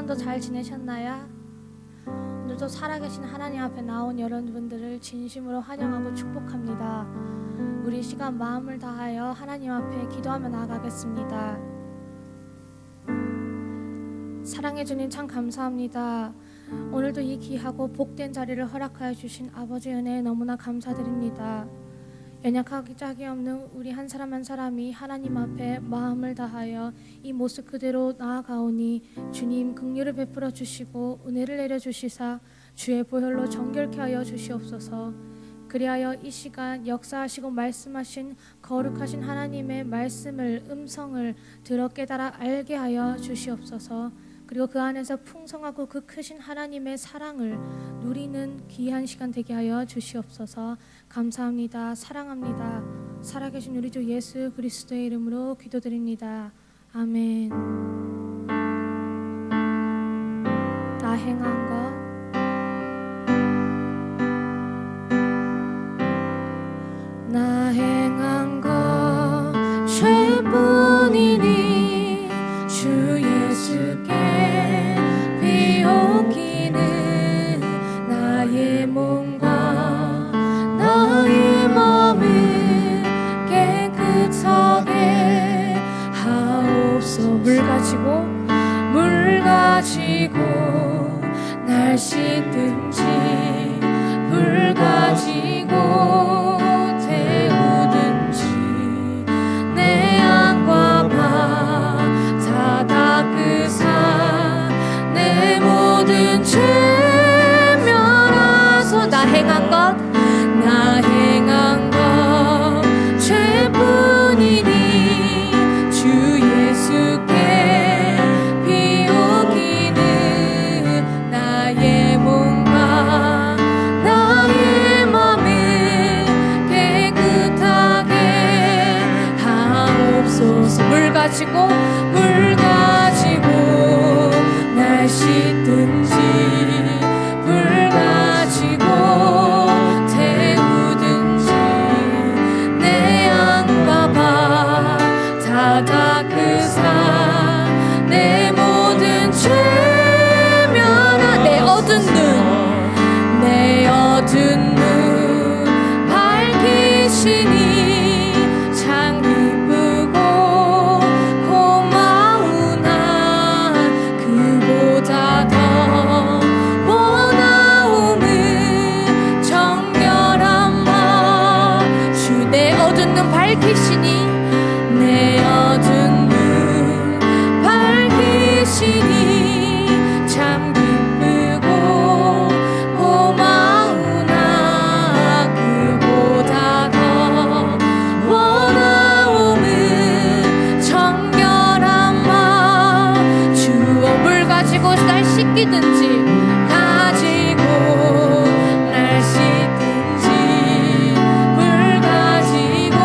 동안도 잘 지내셨나요? 오늘도 살아계신 하나님 앞에 나온 여러분들을 진심으로 환영하고 축복합니다. 우리 시간 마음을 다하여 하나님 앞에 기도하며 나아가겠습니다. 사랑해 주님 참 감사합니다. 오늘도 이 귀하고 복된 자리를 허락하여 주신 아버지 은혜에 너무나 감사드립니다. 연약하기 짝이 없는 우리 한 사람 한 사람이 하나님 앞에 마음을 다하여 이 모습 그대로 나아가오니 주님 긍휼을 베풀어 주시고 은혜를 내려 주시사 주의 보혈로 정결케 하여 주시옵소서. 그리하여 이 시간 역사하시고 말씀하신 거룩하신 하나님의 말씀을 음성을 들어 깨달아 알게 하여 주시옵소서. 그리고 그 안에서 풍성하고 그 크신 하나님의 사랑을 누리는 귀한 시간 되게 하여 주시옵소서. 감사합니다. 사랑합니다. 살아계신 우리 주 예수 그리스도의 이름으로 기도드립니다. 아멘. 나 행한 것 나 행한 것 죄뿐이니 주 예수께 비옵기는 나의 몸과 나의 마음을 깨끗하게 하옵소서. 물 가지고 날 씻든지 불 가지고 죄 면하소. 나 행한 것 죄뿐이니 주 예수께 비옵기는 나의 몸과 나의 맘을 깨끗하게 하옵소서. 물 가지고 날 씻든지 불 가지고 태우든지 내 양과 밥 다 닦으사 내 모든 죄 면하. 내 어두운 눈 밝히시니 참 기쁘고 고마우나 그보다 더 원하오는 정결한 마음. 주 내 어두운 눈 밝히시니 내 어두운 눈 밝히시니 참 기쁘고 고마우나 그보다 더 원하오는 정결한 마음. 주어 물 가지고 날 씻기든지 가지고 날 씻든지 물 가지고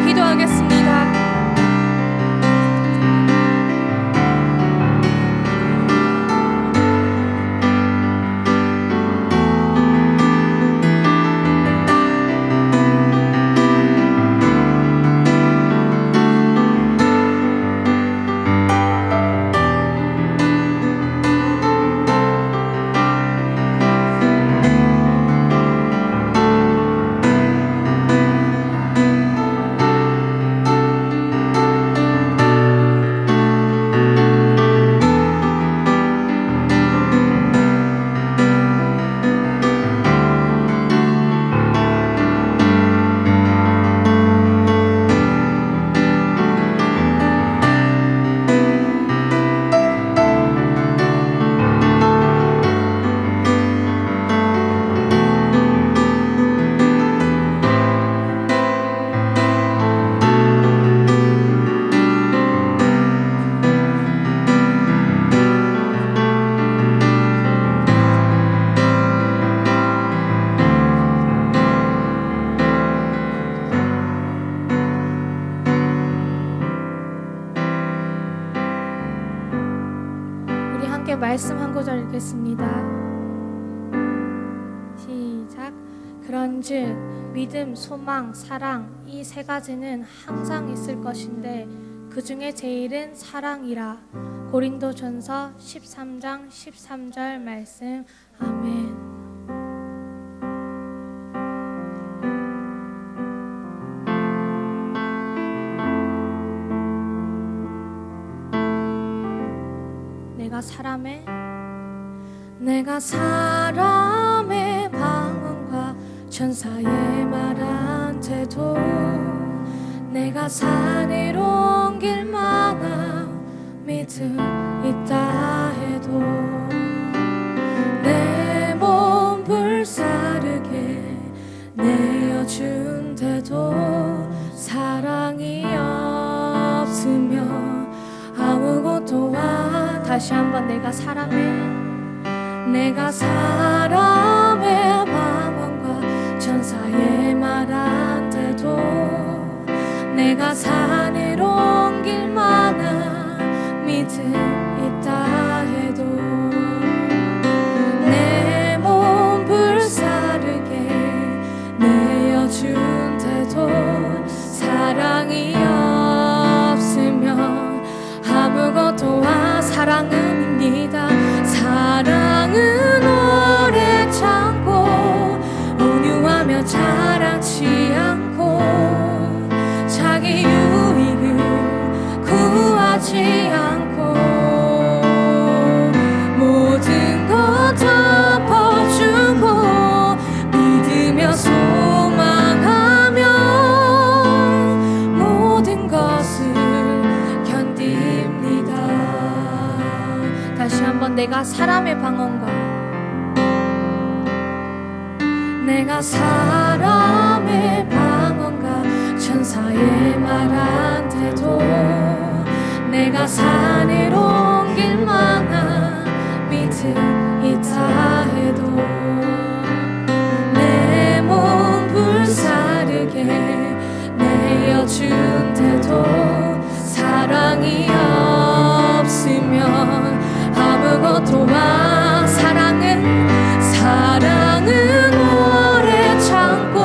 기도하겠습니다. 말씀 한 구절 읽겠습니다. 시작. 그런즉 믿음, 소망, 사랑 이 세 가지는 항상 있을 것인데 그 중에 제일은 사랑이라. 고린도전서 13장 13절 말씀. 아멘. 내가 사람의 방언과 천사의 말한테도 내가 산을 옮길 만한 믿음 있다 해도 내 몸 불사르게 내어준데도 사랑이 없으면 아무것도 다시 한번 내가 사람의 방언과 천사의 말한테도 내가 산을 옮길 만한 믿음 있다 해도 내 몸 불사르게 내어준데도 사랑이 없으면 아무것도 사랑은입니다. 사랑은 오래 참고 온유하며 자랑치 않고 자기 유익을 구하지 않고 모든 것 덮어주고 믿으며 소망하며 모든 것을 다시 한번 내가 사람의 방언과 천사의 말한테도 내가 산을 옮길 만한 믿음 있다 해도 내 몸 불사르게 내어준데도 사랑이 없으면 아무것도 사랑은 오래 참고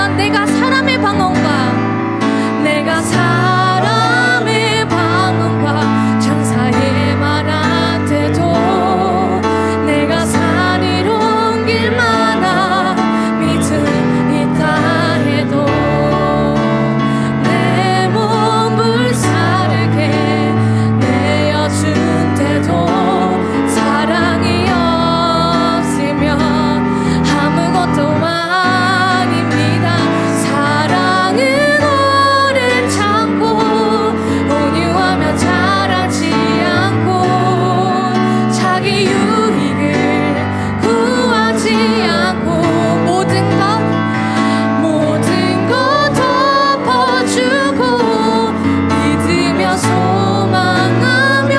봐. 내가 사람의 방언과 내가 사람의 방언과 천사의 말한테도 내가 산 이룬 길마다 믿음 있다 해도 내 몸을 사르게 내어준 때도 사랑이 없으면 아무것도 아닙니다. 사랑은 오래 참고 온유하며 자라지 않고 자기 유익을 구하지 않고 모든 것 덮어주고 믿으며 소망하며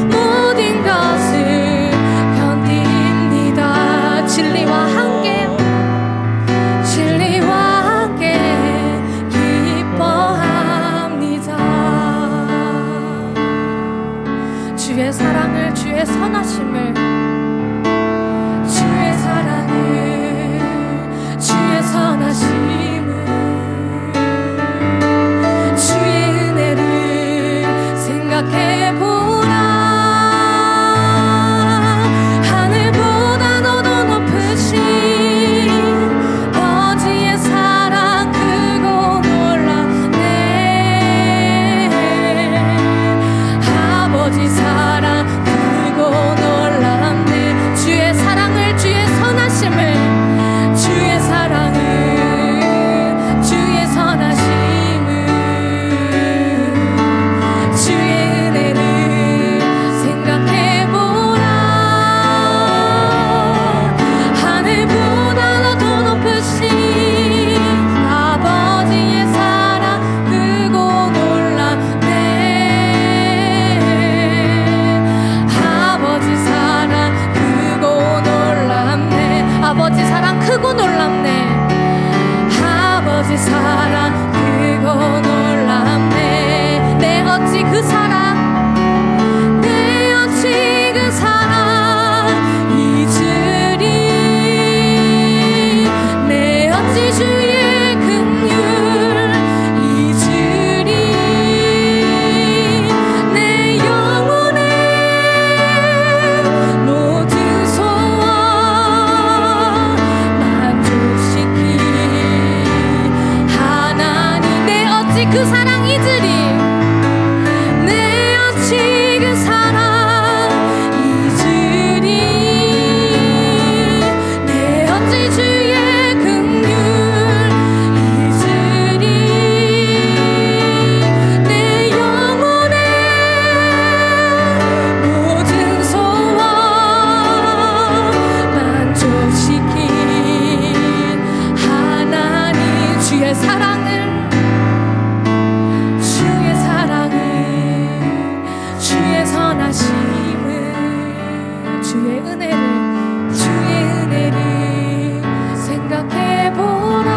모든 것을 견딥니다. 진리와 함께 기뻐합니다. 주의 사랑을, 주의 선하심을, 주의 사랑을, 주의 선하심을, 주의 은혜를 생각해보라. 하늘보다 너도 높으신 아버지의 사랑 크고 놀랍네. 아버지 사랑 크고 놀랍네. 주의 사랑을, 주의 선하심을, 주의 사랑을, 주의 선하심을, 주의 은혜를 생각해보라. 하늘보다 더 높으신 아버지의 사랑 크고 놀랍네. 아버지 사랑 크고 놀랍네. 아버지 사랑 크고 놀랍네. 아버지 사랑 크고 놀랍네. 내 어찌 그 사랑, 내 어찌 그 사랑 잊으리. 내 어찌 주의 긍휼 잊으리. 내 영혼의 모든 소원 만족시킨 하나님. 내 어찌 그 사랑 잊으리. 내 어찌 그 사랑 잊으리. 내 어찌 주의 긍휼 잊으리. 내 영혼의 모든 소원 만족시킨 하나님. 주의 사랑을, 주의 사랑을, 주의 선하심을, 주의 은혜를 생각해보라.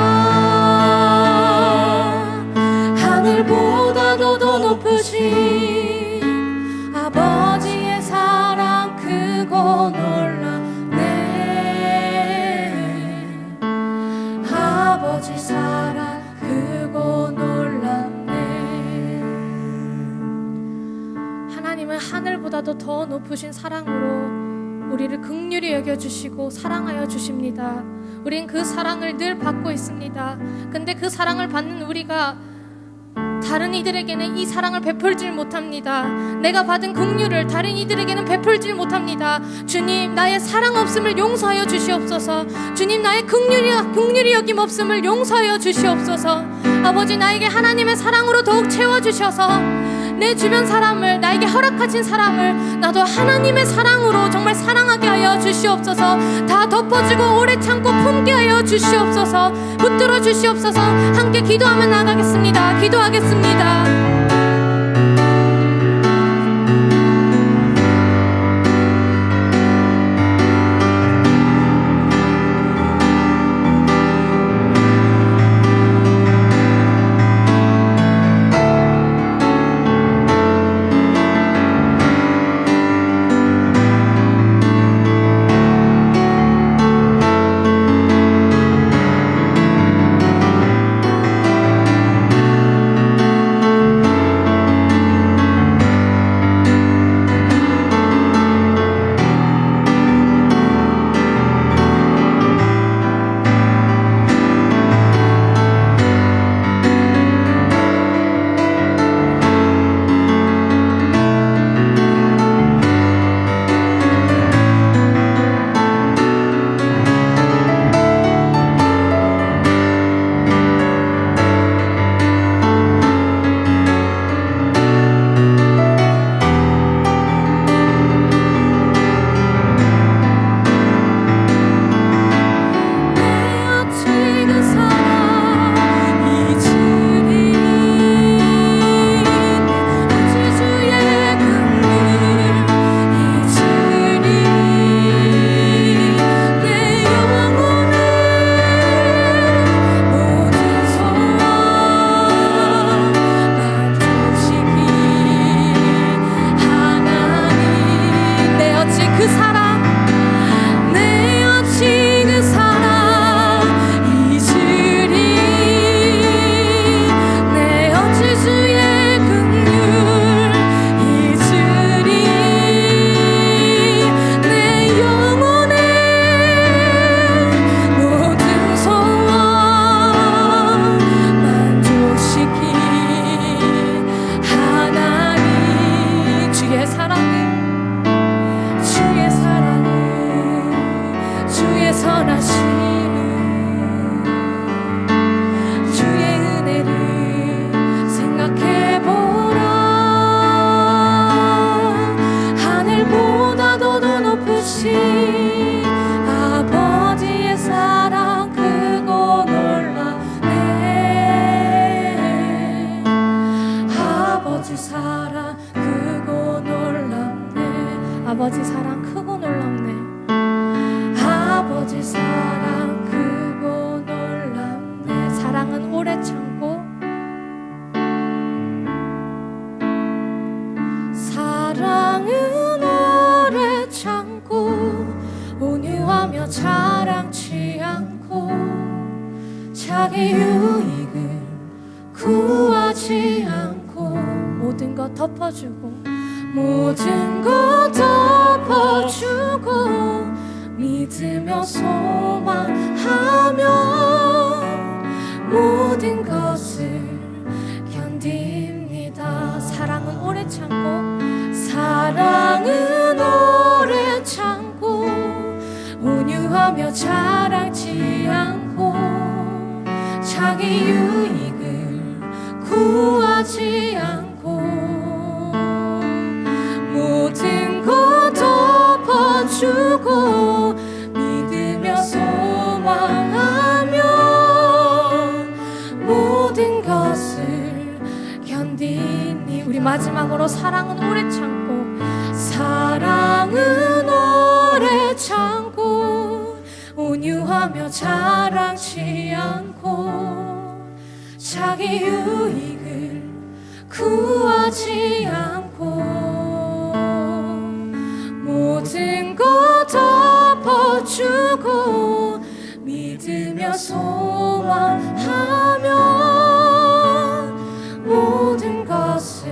하늘보다도 더 높으신 아버지의 사랑 크고 놀랍네. 아버지 사랑 크고 놀랍네. 하나님은 하늘보다도 더 높으신 사랑으로 우리를 긍휼히 여겨주시고 사랑하여 주십니다. 우린 그 사랑을 늘 받고 있습니다. 근데 그 사랑을 받는 우리가 다른 이들에게는 이 사랑을 베풀질 못합니다. 내가 받은 긍휼을 다른 이들에게는 베풀질 못합니다. 주님, 나의 사랑 없음을 용서하여 주시옵소서. 주님, 나의 긍휼이 여김 없음을 용서하여 주시옵소서. 아버지, 나에게 하나님의 사랑으로 더욱 채워주셔서 내 주변 사람을, 나에게 허락하신 사람을 나도 하나님의 사랑으로 정말 사랑하게 하여 주시옵소서. 다 덮어주고 오래 참고 품게 하여 주시옵소서. 붙들어 주시옵소서. 함께 기도하며 나가겠습니다. 기도하겠습니다. 선하심을 주의 은혜를 생각해보라. 하늘보다도 더 높으신 아버지의 사랑 크고 놀랍네. 아버지 사랑 크고 놀랍네. 아버지 사랑 크고 놀랍네. 아버지 사랑 크고 놀랍네. 사랑은 오래 참고, 사랑은 오래 참고, 온유하며 자랑치 않고, 자기 유익을 구하지 않고, 모든 것 덮어주고, 모든 것 덮어주고, 믿으며 소망하며 모든 것을 견딥니다. 사랑은 오래 참고, 사랑은 오래 참고, 온유하며 자랑치 않고, 자기 유익을 구하지 않고, 모든 것 덮어주고, 믿으며 소망하며 모든 것을 견디니. 우리 마지막으로 사랑은 오래 참고, 사랑은 오래 참고, 온유하며 자랑치 않고, 자기 유익을 구하지 않고, 모든 것 덮어주고, 믿으며 소망하며 모든 것을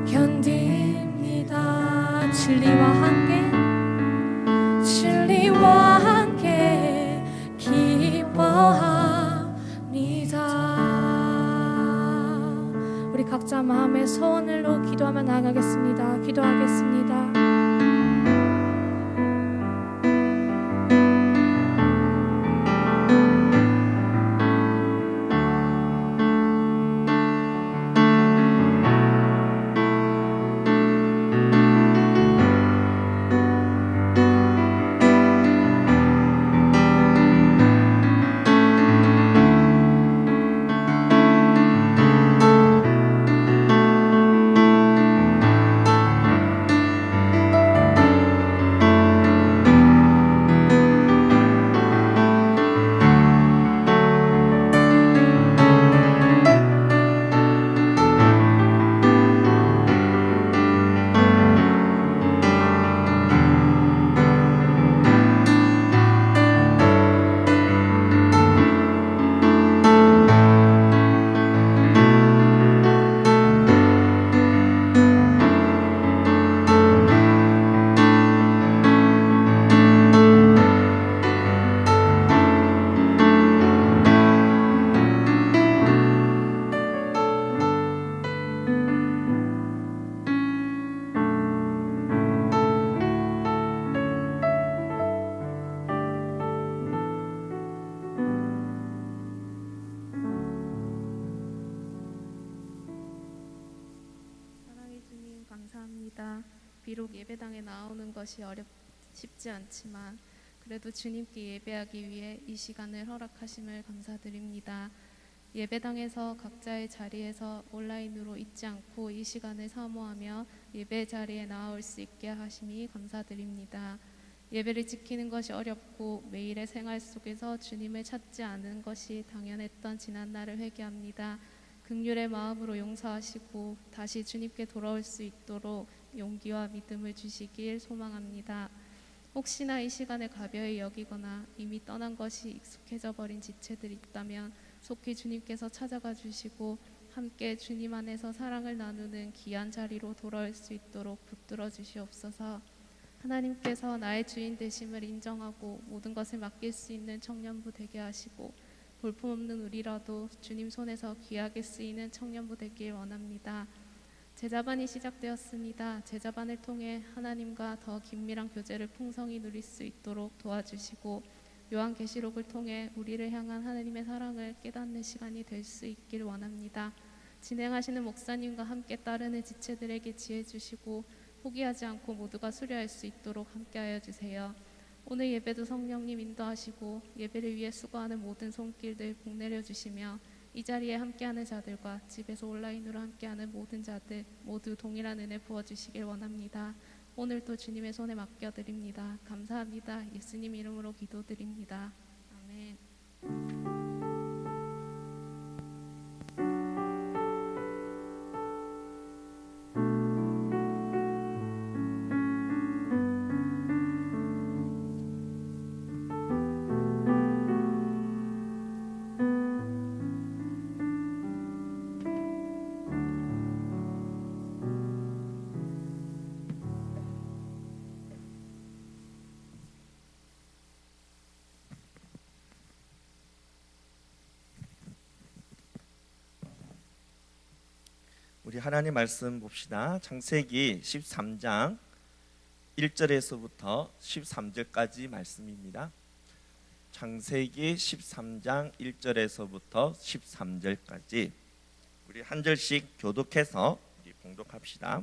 견딥니다. 진리와 함께, 진리와 함께 기뻐합니다. 우리 각자 마음의 소원으로 기도하며 나아가겠습니다. 기도하겠습니다. 감사합니다. 비록 예배당에 나오는 것이 쉽지 않지만 그래도 주님께 예배하기 위해 이 시간을 허락하심을 감사드립니다. 예배당에서 각자의 자리에서 온라인으로 잊지 않고 이 시간을 사모하며 예배 자리에 나올 수 있게 하심이 감사드립니다. 예배를 지키는 것이 어렵고 매일의 생활 속에서 주님을 찾지 않은 것이 당연했던 지난날을 회개합니다. 긍휼의 마음으로 용서하시고 다시 주님께 돌아올 수 있도록 용기와 믿음을 주시길 소망합니다. 혹시나 이 시간을 가벼이 여기거나 이미 떠난 것이 익숙해져 버린 지체들이 있다면 속히 주님께서 찾아가 주시고 함께 주님 안에서 사랑을 나누는 귀한 자리로 돌아올 수 있도록 붙들어 주시옵소서. 하나님께서 나의 주인 되심을 인정하고 모든 것을 맡길 수 있는 청년부 되게 하시고 볼품없는 우리라도 주님 손에서 귀하게 쓰이는 청년부 되길 원합니다. 제자반이 시작되었습니다. 제자반을 통해 하나님과 더 긴밀한 교제를 풍성히 누릴 수 있도록 도와주시고 요한계시록을 통해 우리를 향한 하나님의 사랑을 깨닫는 시간이 될 수 있길 원합니다. 진행하시는 목사님과 함께 따르는 지체들에게 지혜 주시고 포기하지 않고 모두가 수료할 수 있도록 함께하여 주세요. 오늘 예배도 성령님 인도하시고 예배를 위해 수고하는 모든 손길들 복 내려주시며 이 자리에 함께하는 자들과 집에서 온라인으로 함께하는 모든 자들 모두 동일한 은혜 부어주시길 원합니다. 오늘도 주님의 손에 맡겨드립니다. 감사합니다. 예수님 이름으로 기도드립니다. 아멘. 우리 하나님 말씀 봅시다. 창세기 13장 1절에서부터 13절까지 말씀입니다. 창세기 13장 1절에서부터 13절까지 우리 한 절씩 교독해서 우리 봉독합시다.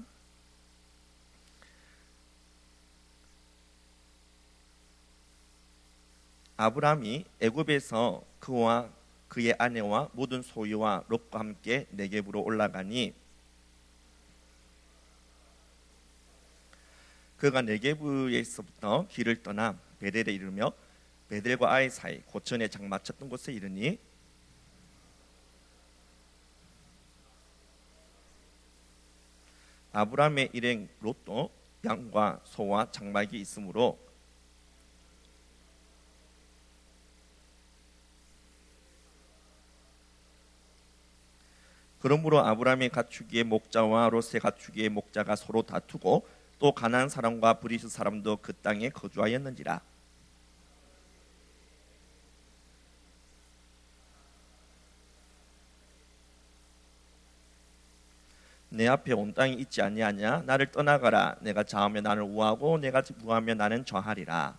아브람이 애굽에서 그와 그의 아내와 모든 소유와 롯과 함께 네겝으로 올라가니 그가 네겝에서부터 길을 떠나 베델에 이르며 베델과 아이 사이 고천에 장마쳤던 곳에 이르니 아브람의 일행 롯도 양과 소와 장막이 있으므로 그러므로 아브람의 가축의 목자와 롯의 가축의 목자가 서로 다투고 또 가나안 사람과 브리스 사람도 그 땅에 거주하였는지라. 내 앞에 온 땅이 있지 아니하냐? 나를 떠나가라. 내가 좌하면 나는 우하고 내가 우하면 나는 좌하리라.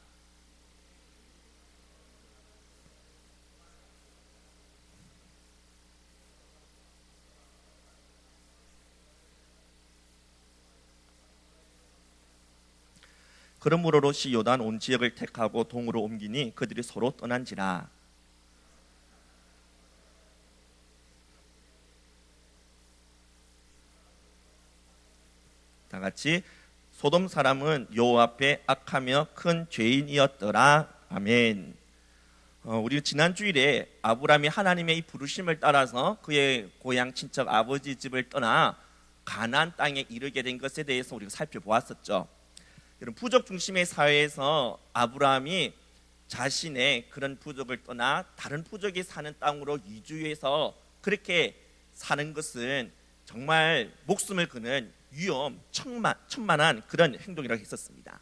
그러므로 롯이 요단 온 지역을 택하고 동으로 옮기니 그들이 서로 떠난지라. 다 같이 소돔 사람은 여호와 앞에 악하며 큰 죄인이었더라. 아멘. 우리 지난 주일에 아브람이 하나님의 이 부르심을 따라서 그의 고향 친척 아버지 집을 떠나 가나안 땅에 이르게 된 것에 대해서 우리가 살펴보았었죠. 이런 부족 중심의 사회에서 아브라함이 자신의 그런 부족을 떠나 다른 부족이 사는 땅으로 이주해서 그렇게 사는 것은 정말 목숨을 거는 천만한 그런 행동이라고 했었습니다.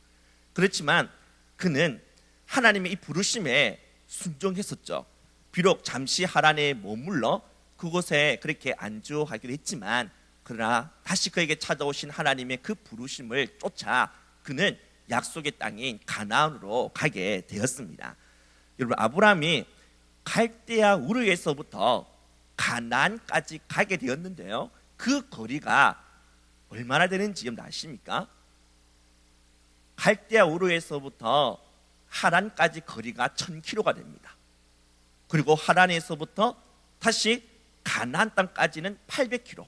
그렇지만 그는 하나님의 이 부르심에 순종했었죠. 비록 잠시 하란에 머물러 그곳에 그렇게 안주하기도 했지만 그러나 다시 그에게 찾아오신 하나님의 그 부르심을 쫓아 그는 약속의 땅인 가나안으로 가게 되었습니다. 여러분, 아브라함이 갈대아 우르에서부터 가나안까지 가게 되었는데요, 그 거리가 얼마나 되는지 여러분 아십니까? 갈대아 우르에서부터 하란까지 거리가 1000km가 됩니다. 그리고 하란에서부터 다시 가나안 땅까지는 800km,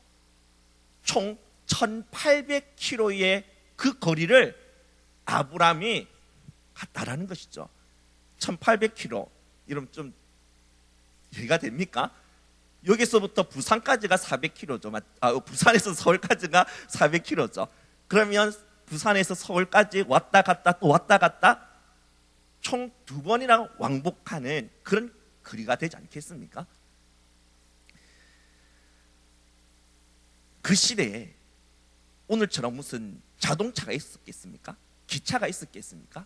총 1800km의 그 거리를 아브라함이 갔다라는 것이죠. 1800km, 이러면 좀 이해가 됩니까? 여기서부터 부산까지가 400km죠. 부산에서 서울까지가 400km죠. 그러면 부산에서 서울까지 왔다 갔다 또 왔다 갔다 총 2번이나 왕복하는 그런 거리가 되지 않겠습니까? 그 시대에 오늘처럼 무슨 자동차가 있었겠습니까? 기차가 있었겠습니까?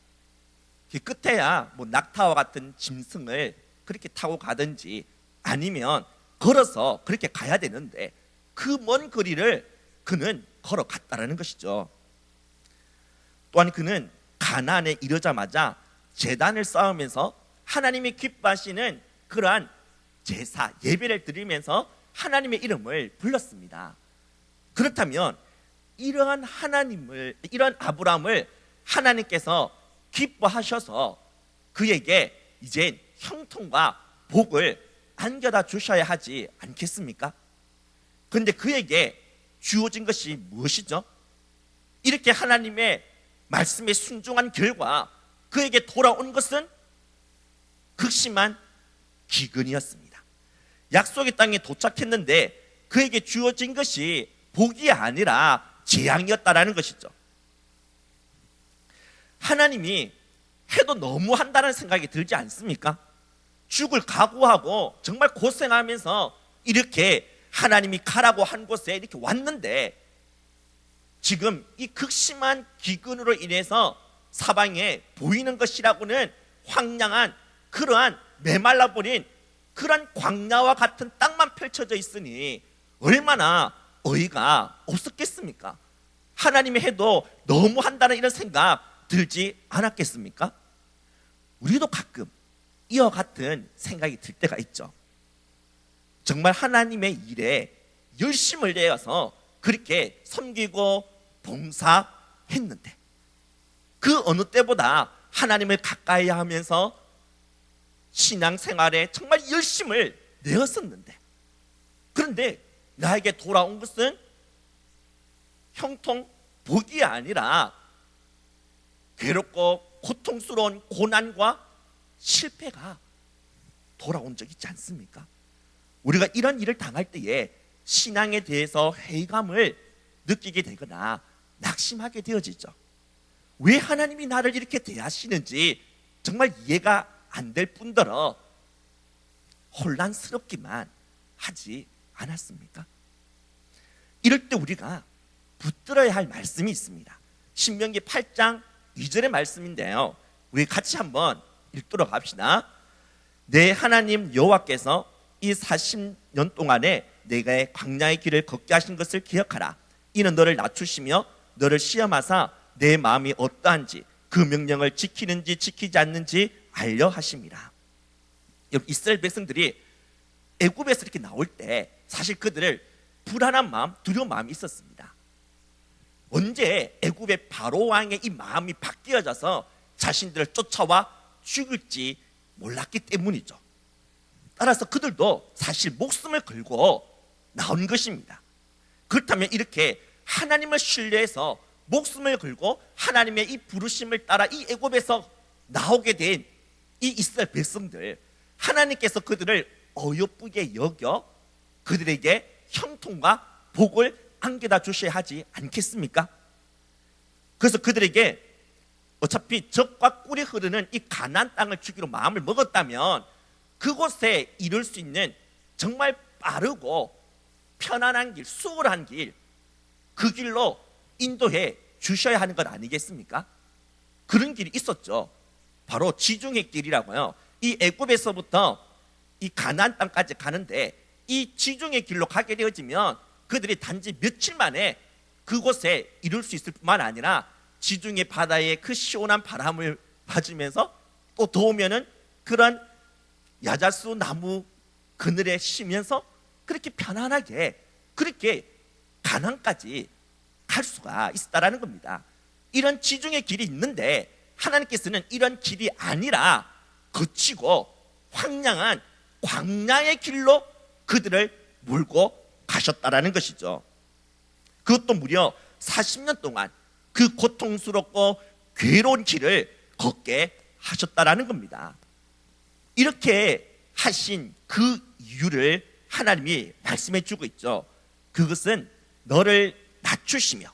그 끝에야 뭐 낙타와 같은 짐승을 그렇게 타고 가든지 아니면 걸어서 그렇게 가야 되는데 그 먼 거리를 그는 걸어갔다라는 것이죠. 또한 그는 가나안에 이르자마자 제단을 쌓으면서 하나님이 기뻐하시는 그러한 제사, 예배를 드리면서 하나님의 이름을 불렀습니다. 그렇다면 이러한 아브라함을 하나님께서 기뻐하셔서 그에게 이제 형통과 복을 안겨다 주셔야 하지 않겠습니까? 그런데 그에게 주어진 것이 무엇이죠? 이렇게 하나님의 말씀에 순종한 결과 그에게 돌아온 것은 극심한 기근이었습니다. 약속의 땅에 도착했는데 그에게 주어진 것이 복이 아니라 재앙이었다라는 것이죠. 하나님이 해도 너무 한다는 생각이 들지 않습니까? 죽을 각오하고 정말 고생하면서 이렇게 하나님이 가라고 한 곳에 이렇게 왔는데 지금 이 극심한 기근으로 인해서 사방에 보이는 것이라고는 황량한 그러한 메말라버린 그러한 광야와 같은 땅만 펼쳐져 있으니 얼마나 어이가 없었겠습니까? 하나님이 해도 너무 한다는 이런 생각 들지 않았겠습니까? 우리도 가끔 이와 같은 생각이 들 때가 있죠. 정말 하나님의 일에 열심을 내어서 그렇게 섬기고 봉사했는데 그 어느 때보다 하나님을 가까이 하면서 신앙생활에 정말 열심을 내었었는데 그런데 나에게 돌아온 것은 형통, 복이 아니라 괴롭고 고통스러운 고난과 실패가 돌아온 적 있지 않습니까? 우리가 이런 일을 당할 때에 신앙에 대해서 회의감을 느끼게 되거나 낙심하게 되어지죠. 왜 하나님이 나를 이렇게 대하시는지 정말 이해가 안 될 뿐더러 혼란스럽기만 하지 않았습니까? 이럴 때 우리가 붙들어야 할 말씀이 있습니다. 신명기 8장 2절의 말씀인데요, 우리 같이 한번 읽도록 합시다. 내 하나님 여호와께서 이 40년 동안에 내가 광야의 길을 걷게 하신 것을 기억하라. 이는 너를 낮추시며 너를 시험하사 내 마음이 어떠한지 그 명령을 지키는지 지키지 않는지 알려 하심이라. 이스라엘 백성들이 애굽에서 이렇게 나올 때 사실 그들을 불안한 마음, 두려운 마음이 있었습니다. 언제 애굽의 바로 왕의 이 마음이 바뀌어져서 자신들을 쫓아와 죽일지 몰랐기 때문이죠. 따라서 그들도 사실 목숨을 걸고 나온 것입니다. 그렇다면 이렇게 하나님을 신뢰해서 목숨을 걸고 하나님의 이 부르심을 따라 이 애굽에서 나오게 된 이 이스라엘 백성들, 하나님께서 그들을 어여쁘게 여겨 그들에게 형통과 복을 안겨다 주셔야 하지 않겠습니까? 그래서 그들에게 어차피 적과 꿀이 흐르는 이 가나안 땅을 주기로 마음을 먹었다면 그곳에 이룰 수 있는 정말 빠르고 편안한 길, 수월한 길, 그 길로 인도해 주셔야 하는 것 아니겠습니까? 그런 길이 있었죠. 바로 지중해 길이라고요. 이 애굽에서부터 이 가나안 땅까지 가는데 이 지중해 길로 가게 되어지면 그들이 단지 며칠 만에 그곳에 이룰 수 있을 뿐만 아니라 지중해 바다의 그 시원한 바람을 맞으면서 또 더우면은 그런 야자수 나무 그늘에 쉬면서 그렇게 편안하게 그렇게 가나안까지 갈 수가 있었다라는 겁니다. 이런 지중해 길이 있는데 하나님께서는 이런 길이 아니라 거치고 황량한 광야의 길로 그들을 몰고 가셨다라는 것이죠. 그것도 무려 40년 동안 그 고통스럽고 괴로운 길을 걷게 하셨다라는 겁니다. 이렇게 하신 그 이유를 하나님이 말씀해 주고 있죠. 그것은 너를 낮추시며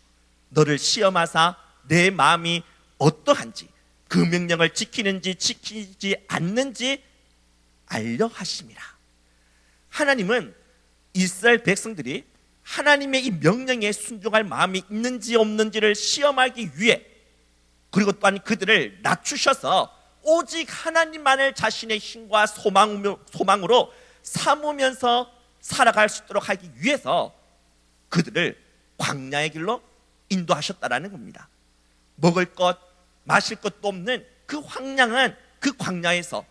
너를 시험하사 내 마음이 어떠한지 그 명령을 지키는지 지키지 않는지 알려 하심이라. 하나님은 이스라엘 백성들이 하나님의 이 명령에 순종할 마음이 있는지 없는지를 시험하기 위해, 그리고 또한 그들을 낮추셔서 오직 하나님만을 자신의 힘과 소망으로 삼으면서 살아갈 수 있도록 하기 위해서 그들을 광야의 길로 인도하셨다라는 겁니다. 먹을 것 마실 것도 없는 그 황량한 그 광야에서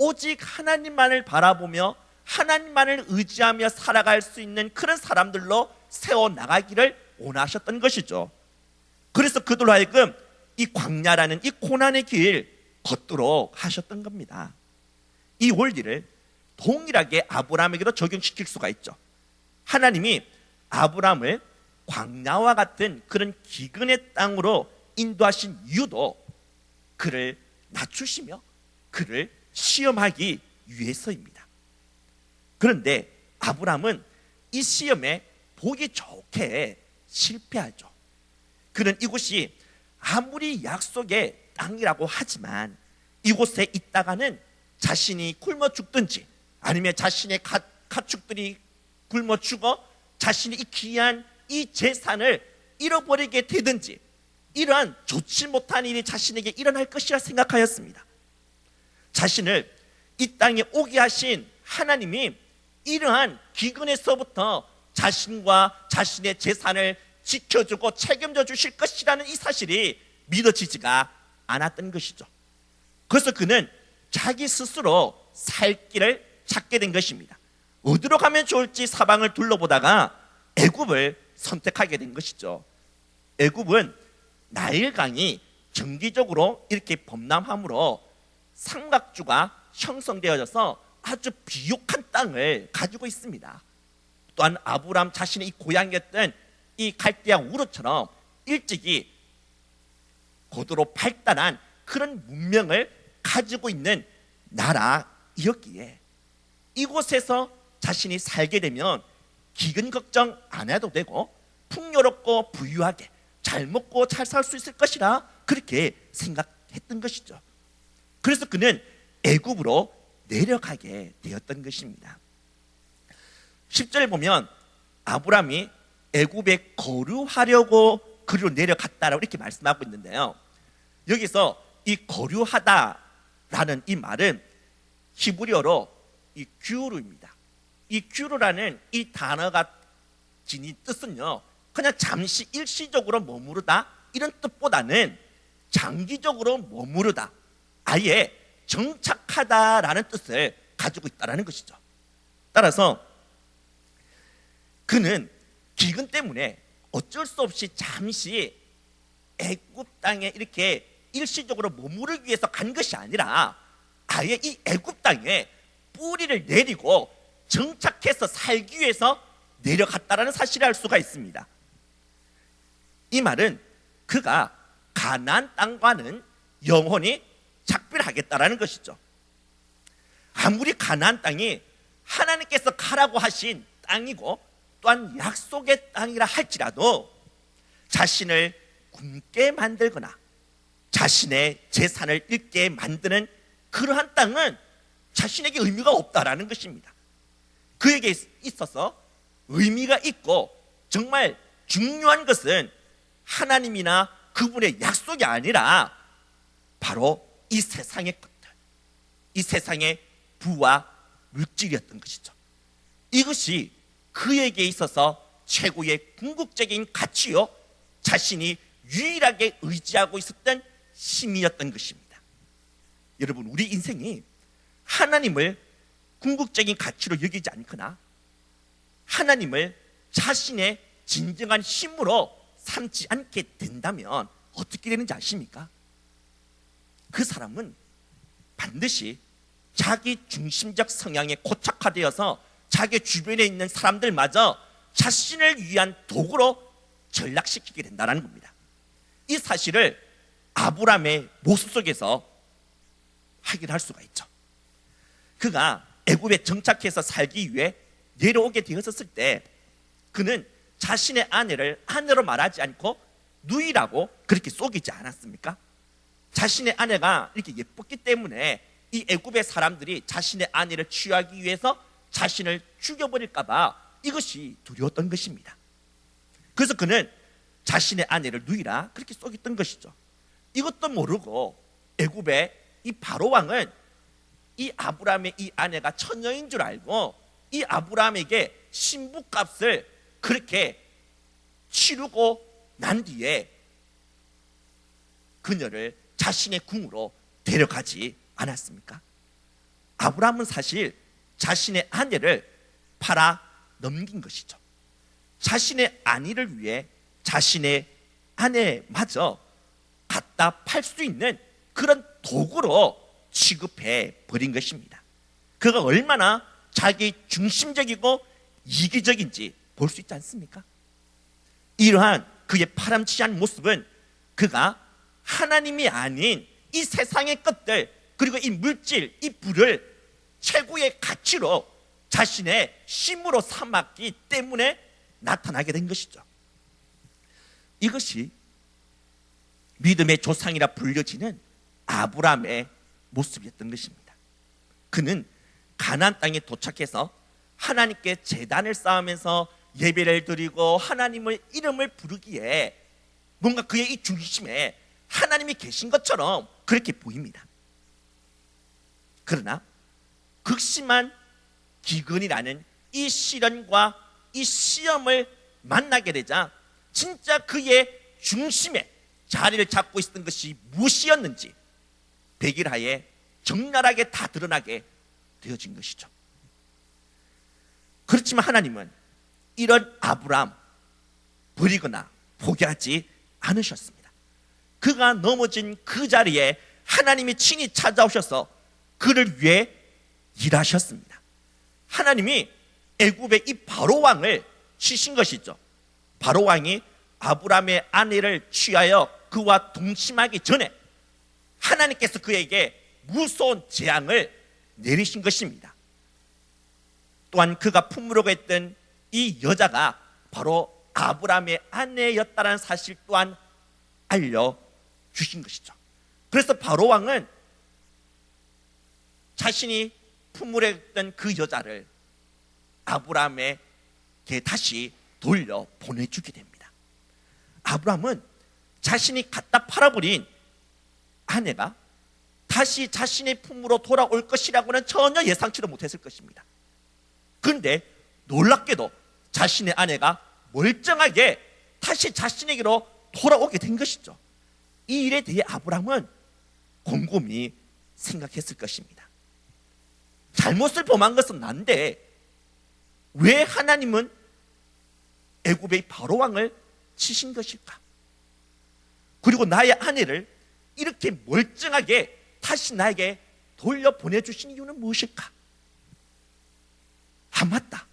오직 하나님만을 바라보며 하나님만을 의지하며 살아갈 수 있는 그런 사람들로 세워나가기를 원하셨던 것이죠. 그래서 그들로 하여금 이 광야라는 이 고난의 길 걷도록 하셨던 겁니다. 이 원리를 동일하게 아브라함에게도 적용시킬 수가 있죠. 하나님이 아브라함을 광야와 같은 그런 기근의 땅으로 인도하신 이유도 그를 낮추시며 그를 시험하기 위해서입니다. 그런데 아브라함은 이 시험에 보기 좋게 실패하죠. 그는 이곳이 아무리 약속의 땅이라고 하지만 이곳에 있다가는 자신이 굶어 죽든지 아니면 자신의 가축들이 굶어 죽어 자신이 이 귀한 이 재산을 잃어버리게 되든지 이러한 좋지 못한 일이 자신에게 일어날 것이라 생각하였습니다. 자신을 이 땅에 오게 하신 하나님이 이러한 기근에서부터 자신과 자신의 재산을 지켜주고 책임져 주실 것이라는 이 사실이 믿어지지가 않았던 것이죠. 그래서 그는 자기 스스로 살 길을 찾게 된 것입니다. 어디로 가면 좋을지 사방을 둘러보다가 애굽을 선택하게 된 것이죠. 애굽은 나일강이 정기적으로 이렇게 범람함으로 삼각주가 형성되어져서 아주 비옥한 땅을 가지고 있습니다. 또한 아브라함 자신의 이 고향이었던 이 갈대아 우르처럼 일찍이 고도로 발달한 그런 문명을 가지고 있는 나라이었기에 이곳에서 자신이 살게 되면 기근 걱정 안 해도 되고 풍요롭고 부유하게 잘 먹고 잘 살 수 있을 것이라 그렇게 생각했던 것이죠. 그래서 그는 애굽으로 내려가게 되었던 것입니다. 10절 보면 아브라함이 애굽에 거류하려고 그리로 내려갔다라고 이렇게 말씀하고 있는데요. 여기서 이 거류하다라는 이 말은 히브리어로 이 규르입니다. 이 규르라는 이 단어가 지닌 뜻은요, 그냥 잠시 일시적으로 머무르다 이런 뜻보다는 장기적으로 머무르다, 아예 정착하다라는 뜻을 가지고 있다라는 것이죠. 따라서 그는 기근 때문에 어쩔 수 없이 잠시 애굽 땅에 이렇게 일시적으로 머무르기 위해서 간 것이 아니라 아예 이 애굽 땅에 뿌리를 내리고 정착해서 살기 위해서 내려갔다라는 사실을 알 수가 있습니다. 이 말은 그가 가나안 땅과는 영원히 작별하겠다라는 것이죠. 아무리 가나안 땅이 하나님께서 가라고 하신 땅이고 또한 약속의 땅이라 할지라도 자신을 굶게 만들거나 자신의 재산을 잃게 만드는 그러한 땅은 자신에게 의미가 없다라는 것입니다. 그에게 있어서 의미가 있고 정말 중요한 것은 하나님이나 그분의 약속이 아니라 바로 이 세상의 것들, 이 세상의 부와 물질이었던 것이죠. 이것이 그에게 있어서 최고의 궁극적인 가치요, 자신이 유일하게 의지하고 있었던 힘이었던 것입니다. 여러분, 우리 인생이 하나님을 궁극적인 가치로 여기지 않거나 하나님을 자신의 진정한 힘으로 삼지 않게 된다면 어떻게 되는지 아십니까? 그 사람은 반드시 자기 중심적 성향에 고착화되어서 자기 주변에 있는 사람들마저 자신을 위한 도구로 전락시키게 된다는 겁니다. 이 사실을 아브라함의 모습 속에서 확인할 수가 있죠. 그가 애굽에 정착해서 살기 위해 내려오게 되었을 때 그는 자신의 아내를 아내로 말하지 않고 누이라고 그렇게 속이지 않았습니까? 자신의 아내가 이렇게 예뻤기 때문에 이 애굽의 사람들이 자신의 아내를 취하기 위해서 자신을 죽여버릴까 봐 이것이 두려웠던 것입니다. 그래서 그는 자신의 아내를 누이라 그렇게 속였던 것이죠. 이것도 모르고 애굽의 이 바로 왕은 이 아브라함의 이 아내가 처녀인 줄 알고 이 아브라함에게 신부값을 그렇게 치르고 난 뒤에 그녀를 자신의 궁으로 데려가지 않았습니까? 아브라함은 사실 자신의 아내를 팔아 넘긴 것이죠. 자신의 안위를 위해 자신의 아내마저 갖다 팔 수 있는 그런 도구로 취급해 버린 것입니다. 그가 얼마나 자기 중심적이고 이기적인지 볼 수 있지 않습니까? 이러한 그의 파렴치한 모습은 그가 하나님이 아닌 이 세상의 것들, 그리고 이 물질, 이 부를 최고의 가치로 자신의 쉼으로 삼았기 때문에 나타나게 된 것이죠. 이것이 믿음의 조상이라 불려지는 아브라함의 모습이었던 것입니다. 그는 가나안 땅에 도착해서 하나님께 제단을 쌓으면서 예배를 드리고 하나님의 이름을 부르기에 뭔가 그의 이 중심에 하나님이 계신 것처럼 그렇게 보입니다. 그러나 극심한 기근이라는 이 시련과 이 시험을 만나게 되자 진짜 그의 중심에 자리를 잡고 있었던 것이 무엇이었는지 백일하에 적나라하게 다 드러나게 되어진 것이죠. 그렇지만 하나님은 이런 아브라함 버리거나 포기하지 않으셨습니다. 그가 넘어진 그 자리에 하나님이 친히 찾아오셔서 그를 위해 일하셨습니다. 하나님이 애굽의 이 바로 왕을 치신 것이죠. 바로 왕이 아브라함의 아내를 취하여 그와 동침하기 전에 하나님께서 그에게 무서운 재앙을 내리신 것입니다. 또한 그가 품으려고 했던 이 여자가 바로 아브라함의 아내였다는 사실 또한 알려주신 것이죠. 그래서 바로 왕은 자신이 품으려 했던 그 여자를 아브라함에게 다시 돌려 보내주게 됩니다. 아브라함은 자신이 갖다 팔아버린 아내가 다시 자신의 품으로 돌아올 것이라고는 전혀 예상치도 못했을 것입니다. 그런데 놀랍게도 자신의 아내가 멀쩡하게 다시 자신에게로 돌아오게 된 것이죠. 이 일에 대해 아브라함은 곰곰이 생각했을 것입니다. 잘못을 범한 것은 난데 왜 하나님은 애굽의 바로 왕을 치신 것일까? 그리고 나의 아내를 이렇게 멀쩡하게 다시 나에게 돌려보내주신 이유는 무엇일까? 아, 맞다.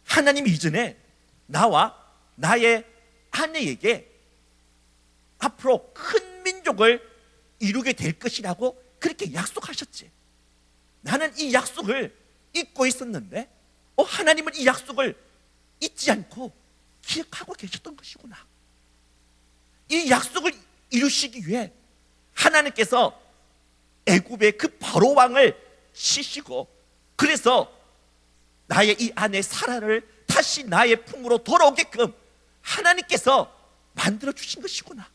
하나님이 이전에 나와 나의 아내에게 앞으로 큰 민족을 이루게 될 것이라고 그렇게 약속하셨지. 나는 이 약속을 잊고 있었는데 하나님은 이 약속을 잊지 않고 기억하고 계셨던 것이구나. 이 약속을 이루시기 위해 하나님께서 애굽의 그 바로 왕을 치시고 그래서 나의 이 아내 사라를 다시 나의 품으로 돌아오게끔 하나님께서 만들어 주신 것이구나.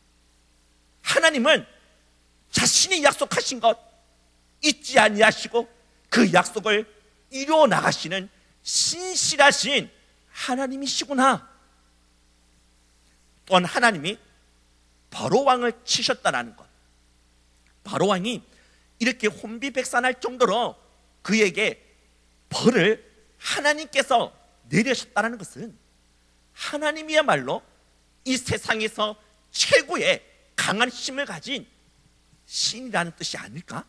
하나님은 자신이 약속하신 것 잊지 아니하시고 그 약속을 이루어 나가시는 신실하신 하나님이시구나. 또한 하나님이 바로 왕을 치셨다라는 것, 바로 왕이 이렇게 혼비백산할 정도로 그에게 벌을 하나님께서 내리셨다는 것은 하나님이야말로 이 세상에서 최고의 강한 힘을 가진 신이라는 뜻이 아닐까?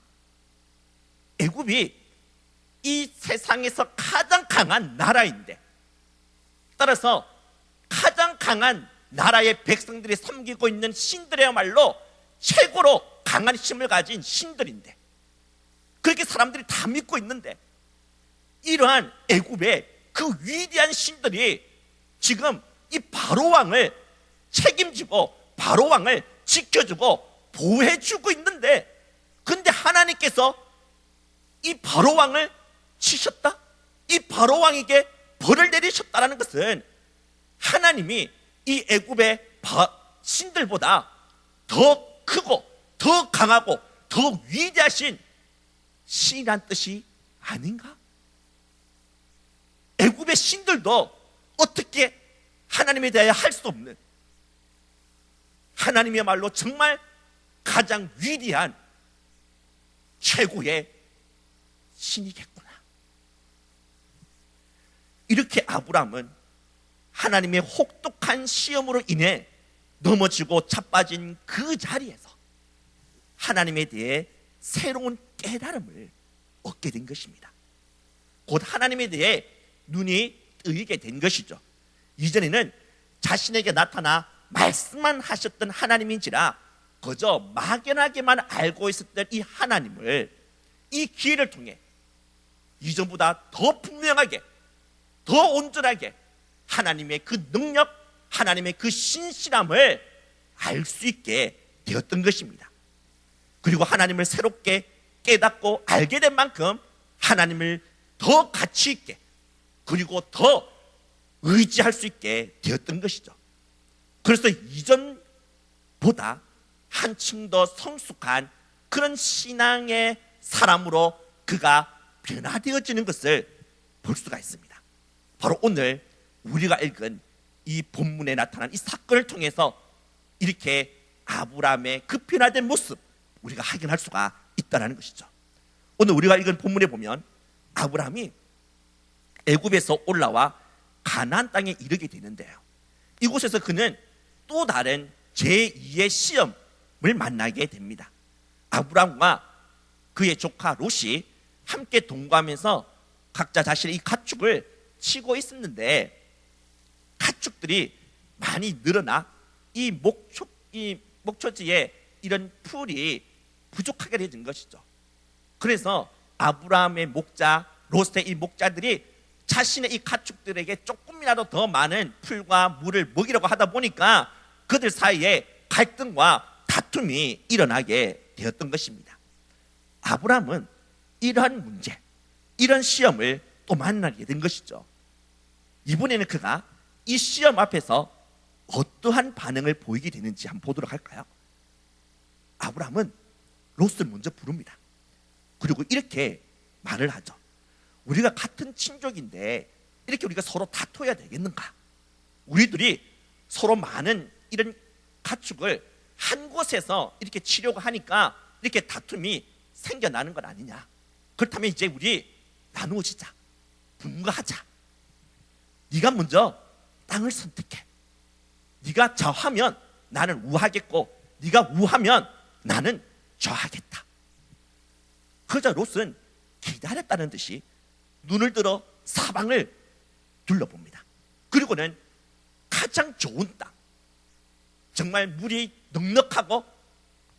애굽이 이 세상에서 가장 강한 나라인데, 따라서 가장 강한 나라의 백성들이 섬기고 있는 신들이야말로 최고로 강한 힘을 가진 신들인데, 그렇게 사람들이 다 믿고 있는데 이러한 애굽의 그 위대한 신들이 지금 이 바로 왕을 책임지고 바로 왕을 지켜주고 보호해주고 있는데, 근데 하나님께서 이 바로 왕을 치셨다? 이 바로 왕에게 벌을 내리셨다는 것은 하나님이 이 애굽의 신들보다 더 크고 더 강하고 더 위대하신 신이란 뜻이 아닌가? 애굽의 신들도 어떻게 하나님에 대하여 할 수 없는, 하나님이야말로 정말 가장 위대한 최고의 신이겠구나. 이렇게 아브라함은 하나님의 혹독한 시험으로 인해 넘어지고 자빠진 그 자리에서 하나님에 대해 새로운 깨달음을 얻게 된 것입니다. 곧 하나님에 대해 눈이 뜨이게 된 것이죠. 이전에는 자신에게 나타나 말씀만 하셨던 하나님인지라 그저 막연하게만 알고 있었던 이 하나님을 이 기회를 통해 이전보다 더 분명하게, 더 온전하게 하나님의 그 능력, 하나님의 그 신실함을 알 수 있게 되었던 것입니다. 그리고 하나님을 새롭게 깨닫고 알게 된 만큼 하나님을 더 가치 있게 그리고 더 의지할 수 있게 되었던 것이죠. 그래서 이전보다 한층 더 성숙한 그런 신앙의 사람으로 그가 변화되어지는 것을 볼 수가 있습니다. 바로 오늘 우리가 읽은 이 본문에 나타난 이 사건을 통해서 이렇게 아브라함의 그 변화된 모습 우리가 확인할 수가 있다는 것이죠. 오늘 우리가 읽은 본문에 보면 아브라함이 애굽에서 올라와 가나안 땅에 이르게 되는데요, 이곳에서 그는 또 다른 제2의 시험을 만나게 됩니다. 아브라함과 그의 조카 롯이 함께 동거하면서 각자 자신의 이 가축을 치고 있었는데 가축들이 많이 늘어나 이 목초지에 이런 풀이 부족하게 되는 것이죠. 그래서 아브라함의 목자 롯의 이 목자들이 자신의 이 가축들에게 조금이라도 더 많은 풀과 물을 먹이려고 하다 보니까 그들 사이에 갈등과 다툼이 일어나게 되었던 것입니다. 아브라함은 이러한 문제, 이런 시험을 또 만나게 된 것이죠. 이번에는 그가 이 시험 앞에서 어떠한 반응을 보이게 되는지 한번 보도록 할까요? 아브라함은 롯을 먼저 부릅니다. 그리고 이렇게 말을 하죠. 우리가 같은 친족인데 이렇게 우리가 서로 다퉈야 되겠는가? 우리들이 서로 많은 이런 가축을 한 곳에서 이렇게 치려고 하니까 이렇게 다툼이 생겨나는 건 아니냐? 그렇다면 이제 우리 나누어지자, 분가하자. 네가 먼저 땅을 선택해. 네가 좌하면 나는 우하겠고 네가 우하면 나는 좌하겠다. 그러자 롯은 기다렸다는 듯이 눈을 들어 사방을 둘러봅니다. 그리고는 가장 좋은 땅, 정말 물이 넉넉하고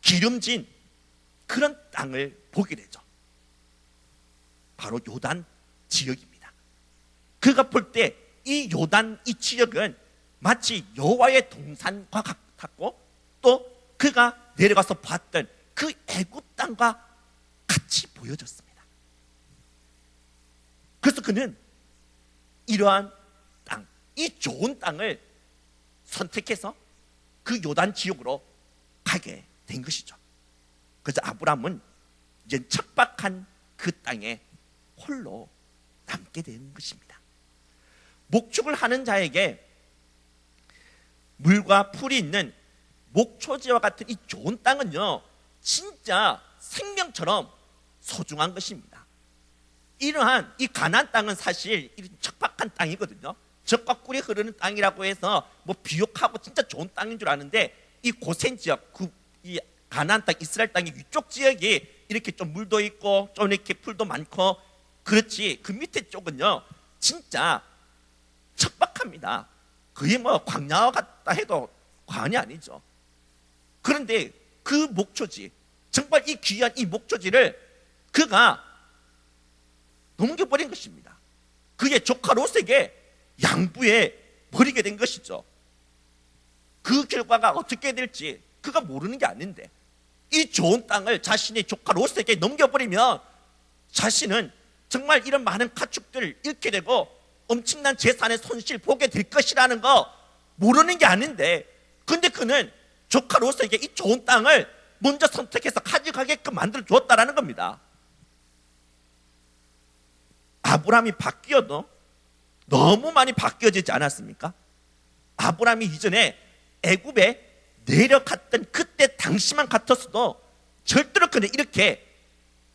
기름진 그런 땅을 보게 되죠. 바로 요단 지역입니다. 그가 볼 때 이 요단 이 지역은 마치 여호와의 동산과 같았고 또 그가 내려가서 봤던 그 애굽 땅과 같이 보여졌습니다. 그래서 그는 이러한 땅, 이 좋은 땅을 선택해서 그 요단 지역으로 가게 된 것이죠. 그래서 아브라함은 이제 척박한 그 땅에 홀로 남게 된 것입니다. 목축을 하는 자에게 물과 풀이 있는 목초지와 같은 이 좋은 땅은요, 진짜 생명처럼 소중한 것입니다. 이러한 이 가나안 땅은 사실 척박한 땅이거든요. 젖과 꿀이 흐르는 땅이라고 해서 뭐 비옥하고 진짜 좋은 땅인 줄 아는데 이 고센 지역, 이 가나안 땅, 이스라엘 땅의 위쪽 지역이 이렇게 좀 물도 있고 좀 이렇게 풀도 많고 그렇지 그 밑에 쪽은요 진짜 척박합니다. 그게 뭐 광야 같다 해도 과언이 아니죠. 그런데 그 목초지, 정말 이 귀한 이 목초지를 그가 넘겨버린 것입니다. 그의 조카 롯에게 양부해 버리게 된 것이죠. 그 결과가 어떻게 될지 그가 모르는 게 아닌데 이 좋은 땅을 자신의 조카 롯에게 넘겨버리면 자신은 정말 이런 많은 가축들을 잃게 되고 엄청난 재산의 손실 보게 될 것이라는 거 모르는 게 아닌데, 근데 그는 조카 롯에게 이 좋은 땅을 먼저 선택해서 가져가게끔 만들어 주었다라는 겁니다. 아브라함이 바뀌어도 너무 많이 바뀌어지지 않았습니까? 아브라함이 이전에 애굽에 내려갔던 그때 당시만 같았어도 절대로 그는 이렇게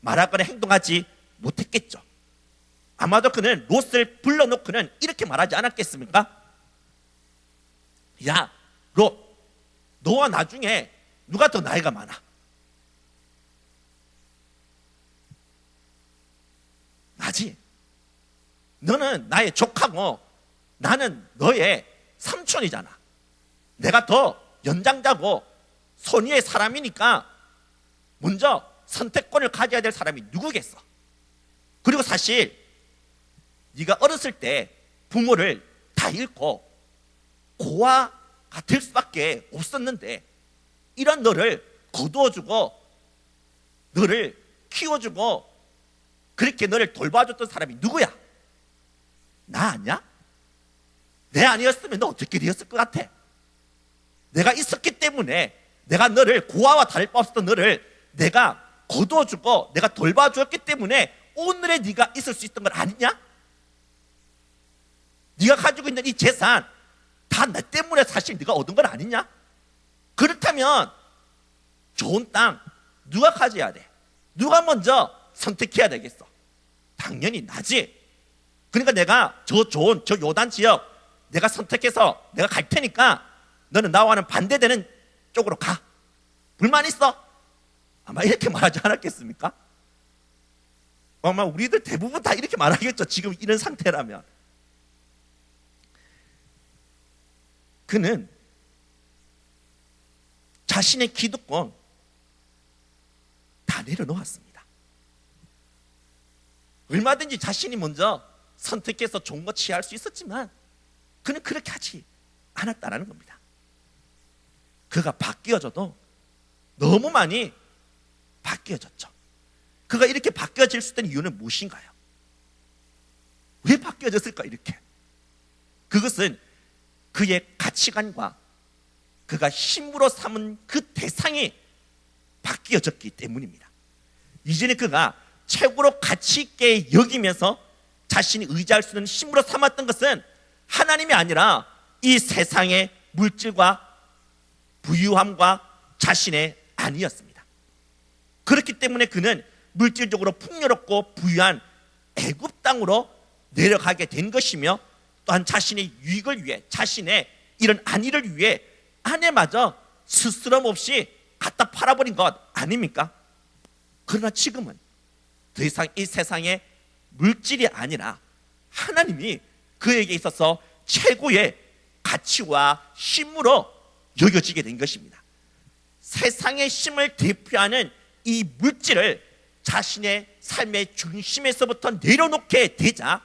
말하거나 행동하지 못했겠죠. 아마도 그는 롯을 불러놓고는 이렇게 말하지 않았겠습니까? 야, 롯, 너와 나중에 누가 더 나이가 많아? 나지. 너는 나의 조카고 나는 너의 삼촌이잖아. 내가 더 연장자고 선의의 사람이니까 먼저 선택권을 가져야 될 사람이 누구겠어? 그리고 사실 네가 어렸을 때 부모를 다 잃고 고아가 될 수밖에 없었는데 이런 너를 거두어주고 너를 키워주고 그렇게 너를 돌봐줬던 사람이 누구야? 나 아니야? 내 아니었으면 너 어떻게 되었을 것 같아? 내가 있었기 때문에 내가 너를 고아와 다를 바 없었던 너를 내가 거두어주고 내가 돌봐주었기 때문에 오늘의 네가 있을 수 있던 건 아니냐? 네가 가지고 있는 이 재산 다 나 때문에 사실 네가 얻은 건 아니냐? 그렇다면 좋은 땅 누가 가져야 돼? 누가 먼저 선택해야 되겠어? 당연히 나지. 그러니까 내가 저 좋은 저 요단 지역 내가 선택해서 내가 갈 테니까 너는 나와는 반대되는 쪽으로 가. 불만 있어? 아마 이렇게 말하지 않았겠습니까? 아마 우리들 대부분 다 이렇게 말하겠죠. 지금 이런 상태라면. 그는 자신의 기득권 다 내려놓았습니다. 얼마든지 자신이 먼저 선택해서 좋은 거 취할 수 있었지만 그는 그렇게 하지 않았다는 겁니다. 그가 바뀌어져도 너무 많이 바뀌어졌죠. 그가 이렇게 바뀌어질 수 있는 이유는 무엇인가요? 왜 바뀌어졌을까 이렇게? 그것은 그의 가치관과 그가 힘으로 삼은 그 대상이 바뀌어졌기 때문입니다. 이전에 그가 최고로 가치 있게 여기면서 자신이 의지할 수 있는 힘으로 삼았던 것은 하나님이 아니라 이 세상의 물질과 부유함과 자신의 안이었습니다. 그렇기 때문에 그는 물질적으로 풍요롭고 부유한 애굽 땅으로 내려가게 된 것이며 또한 자신의 유익을 위해 자신의 이런 안위를 위해 아내마저 스스럼 없이 갖다 팔아버린 것 아닙니까? 그러나 지금은 더 이상 이 세상의 물질이 아니라 하나님이 그에게 있어서 최고의 가치와 힘으로 여겨지게 된 것입니다. 세상의 힘을 대표하는 이 물질을 자신의 삶의 중심에서부터 내려놓게 되자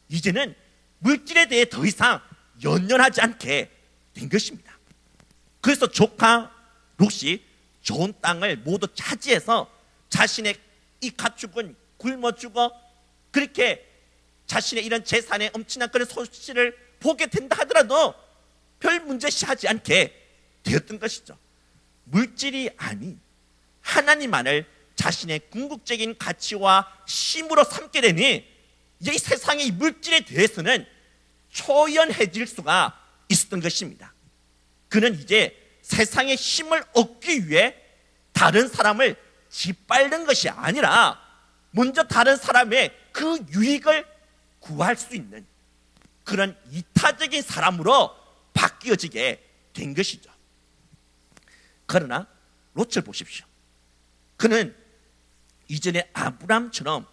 이제는 물질에 대해 더 이상 연연하지 않게 된 것입니다. 그래서 조카 롯이 좋은 땅을 모두 차지해서 자신의 이 가축은 굶어 죽어 그렇게 자신의 이런 재산에 엄청난 그런 손실을 보게 된다 하더라도 별 문제시하지 않게 되었던 것이죠. 물질이 아닌 하나님만을 자신의 궁극적인 가치와 힘으로 삼게 되니 이제 이 세상의 물질에 대해서는 초연해질 수가 있었던 것입니다. 그는 이제 세상의 힘을 얻기 위해 다른 사람을 짓밟는 것이 아니라 먼저 다른 사람의 그 유익을 구할 수 있는 그런 이타적인 사람으로 바뀌어지게 된 것이죠. 그러나 롯을 보십시오. 그는 이전에 아브람처럼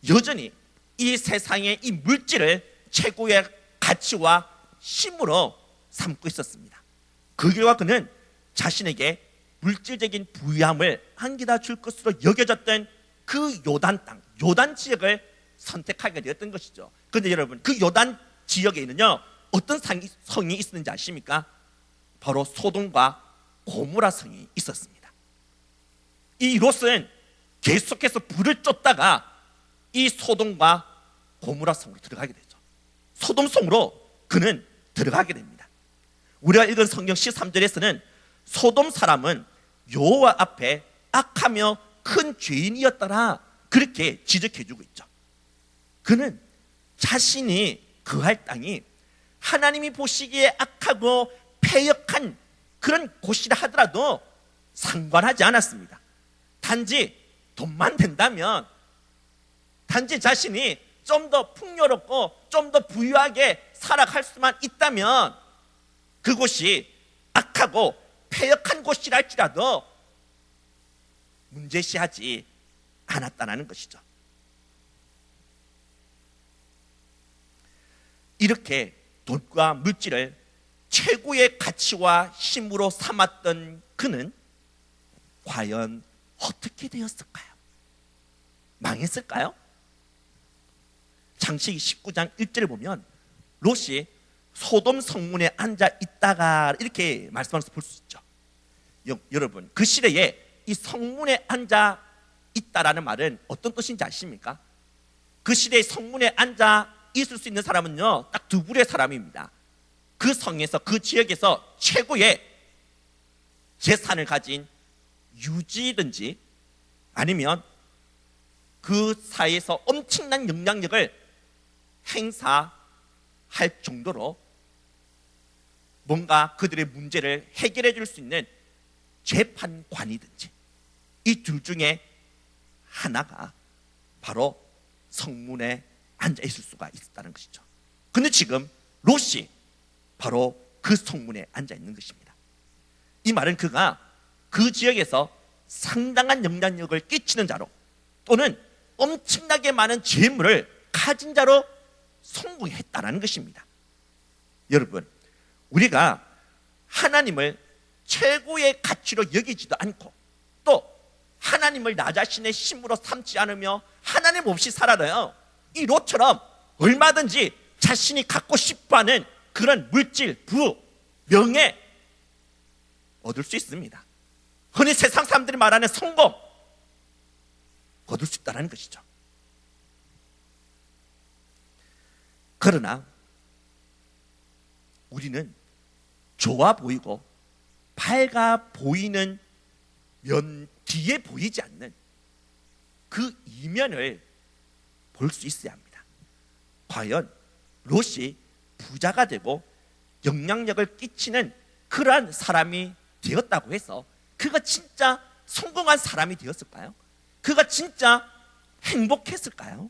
여전히 이 세상의 이 물질을 최고의 가치와 힘으로 삼고 있었습니다. 그 결과 그는 자신에게 물질적인 부유함을 안겨다 줄 것으로 여겨졌던 그 요단 땅, 요단 지역을 선택하게 되었던 것이죠. 그런데 여러분, 그 요단 지역에는요 어떤 성이 있었는지 아십니까? 바로 소돔과 고모라 성이 있었습니다. 이 롯은 계속해서 불을 쫓다가 이 소돔과 고모라 성으로 들어가게 되죠. 소돔 성으로 그는 들어가게 됩니다. 우리가 읽은 성경 13절에서는 소돔 사람은 여호와 앞에 악하며 큰 죄인이었더라 그렇게 지적해주고 있죠. 그는 자신이 거할 땅이 하나님이 보시기에 악하고 패역한 그런 곳이라 하더라도 상관하지 않았습니다. 단지 돈만 된다면 단지 자신이 좀 더 풍요롭고 좀 더 부유하게 살아갈 수만 있다면 그곳이 악하고 폐역한 곳이랄지라도 문제시하지 않았다는 것이죠. 이렇게 돈과 물질을 최고의 가치와 힘으로 삼았던 그는 과연 어떻게 되었을까요? 망했을까요? 창세기 19장 1절을 보면 롯이 소돔 성문에 앉아 있다가 이렇게 말씀하면서 볼 수 있죠. 여러분, 그 시대에 이 성문에 앉아 있다라는 말은 어떤 뜻인지 아십니까? 그 시대에 성문에 앉아 있을 수 있는 사람은요, 딱 두 부류의 사람입니다. 그 성에서, 그 지역에서 최고의 재산을 가진 유지든지 아니면 그 사이에서 엄청난 영향력을 행사할 정도로 뭔가 그들의 문제를 해결해 줄 수 있는 재판관이든지 이 둘 중에 하나가 바로 성문에 앉아 있을 수가 있었다는 것이죠. 근데 지금 롯이 바로 그 성문에 앉아 있는 것입니다. 이 말은 그가 그 지역에서 상당한 영향력을 끼치는 자로 또는 엄청나게 많은 재물을 가진 자로 성공했다는 것입니다. 여러분, 우리가 하나님을 최고의 가치로 여기지도 않고 또 하나님을 나 자신의 힘으로 삼지 않으며 하나님 없이 살아요. 이 롯처럼 얼마든지 자신이 갖고 싶어하는 그런 물질, 부, 명예 얻을 수 있습니다. 흔히 세상 사람들이 말하는 성공 얻을 수 있다는 것이죠. 그러나 우리는 좋아 보이고 밝아 보이는 면 뒤에 보이지 않는 그 이면을 볼 수 있어야 합니다. 과연 롯이 부자가 되고 영향력을 끼치는 그러한 사람이 되었다고 해서 그가 진짜 성공한 사람이 되었을까요? 그가 진짜 행복했을까요?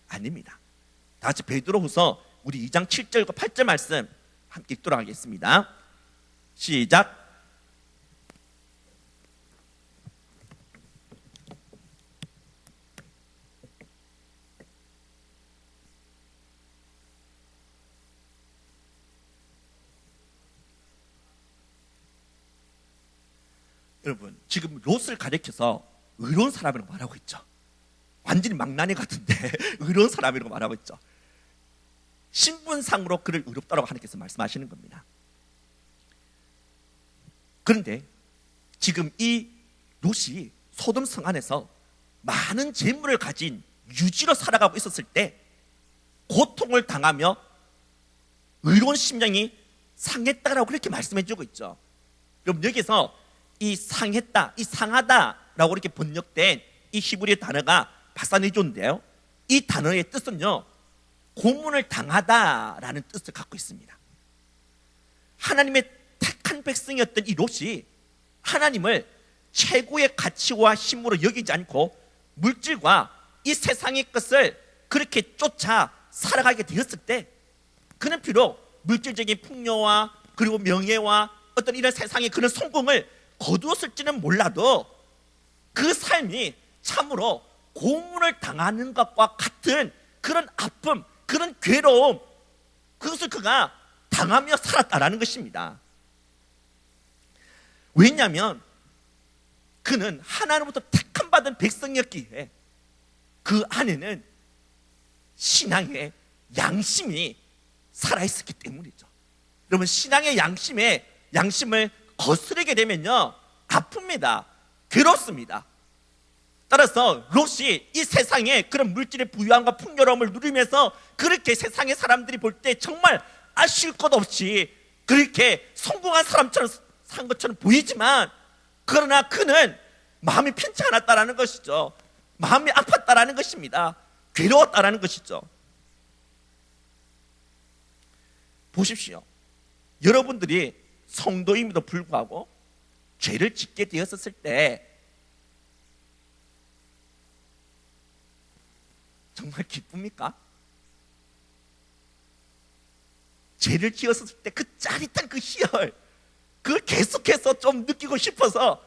아닙니다. 다 같이 베드로후서 우리 2장 7절과 8절 말씀 함께 읽도록 하겠습니다. 시작. 여러분, 지금 롯을 가리켜서 의로운 사람이라고 말하고 있죠. 완전히 망나니 같은데 의로운 사람이라고 말하고 있죠. 신분상으로 그를 의롭다라고 하나님께서 말씀하시는 겁니다. 그런데 지금 이 롯이 소돔 성 안에서 많은 재물을 가진 유지로 살아가고 있었을 때 고통을 당하며 의로운 심령이 상했다라고 그렇게 말씀해주고 있죠. 그럼 여기서 이 상했다, 이 상하다라고 이렇게 번역된 이 히브리 단어가 바사니존인데요. 이 단어의 뜻은요, 고문을 당하다라는 뜻을 갖고 있습니다. 하나님의 택한 백성이었던 이 롯이 하나님을 최고의 가치와 힘으로 여기지 않고 물질과 이 세상의 것을 그렇게 쫓아 살아가게 되었을 때 그는 비록 물질적인 풍요와 그리고 명예와 어떤 이런 세상의 그런 성공을 거두었을지는 몰라도 그 삶이 참으로 고문을 당하는 것과 같은 그런 아픔, 그런 괴로움, 그것을 그가 당하며 살았다라는 것입니다. 왜냐하면 그는 하나님으로부터 택함 받은 백성이었기에 그 안에는 신앙의 양심이 살아있었기 때문이죠. 여러분, 신앙의 양심을 거스르게 되면요, 아픕니다. 괴롭습니다. 따라서 롯이 이 세상에 그런 물질의 부유함과 풍요로움을 누리면서 그렇게 세상의 사람들이 볼 때 정말 아쉬울 것 없이 그렇게 성공한 사람처럼 산 것처럼 보이지만, 그러나 그는 마음이 편치 않았다라는 것이죠. 마음이 아팠다라는 것입니다. 괴로웠다라는 것이죠. 보십시오. 여러분들이 성도임에도 불구하고 죄를 짓게 되었을 때 정말 기쁩니까? 죄를 지었을 때 그 짜릿한 그 희열, 그걸 계속해서 좀 느끼고 싶어서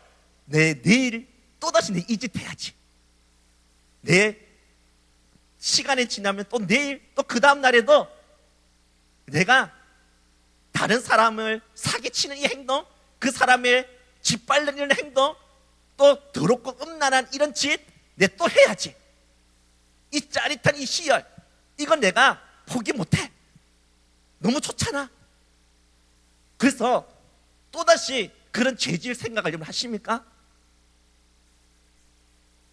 내일 또다시 내 이 짓 해야지. 내 시간이 지나면 또 내일 또 그 다음 날에도 내가 다른 사람을 사기치는 이 행동, 그 사람의 짓밟는 행동, 또 더럽고 음란한 이런 짓 내 또 해야지. 이 짜릿한 이 희열, 이건 내가 포기 못해. 너무 좋잖아. 그래서 또다시 그런 죄질 생각을 여러분 하십니까?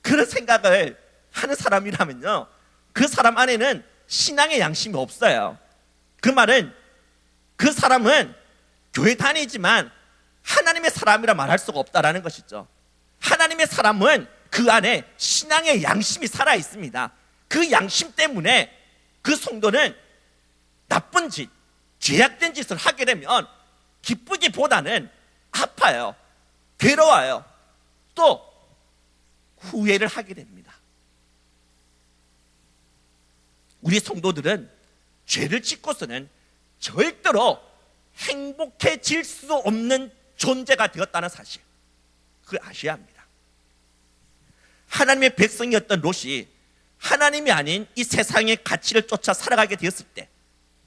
그런 생각을 하는 사람이라면요, 그 사람 안에는 신앙의 양심이 없어요. 그 말은 그 사람은 교회 다니지만 하나님의 사람이라 말할 수가 없다라는 것이죠. 하나님의 사람은 그 안에 신앙의 양심이 살아 있습니다. 그 양심 때문에 그 성도는 나쁜 짓, 죄악된 짓을 하게 되면 기쁘기보다는 아파요, 괴로워요, 또 후회를 하게 됩니다. 우리 성도들은 죄를 짓고서는 절대로 행복해질 수 없는 존재가 되었다는 사실, 그걸 아셔야 합니다. 하나님의 백성이었던 롯이 하나님이 아닌 이 세상의 가치를 쫓아 살아가게 되었을 때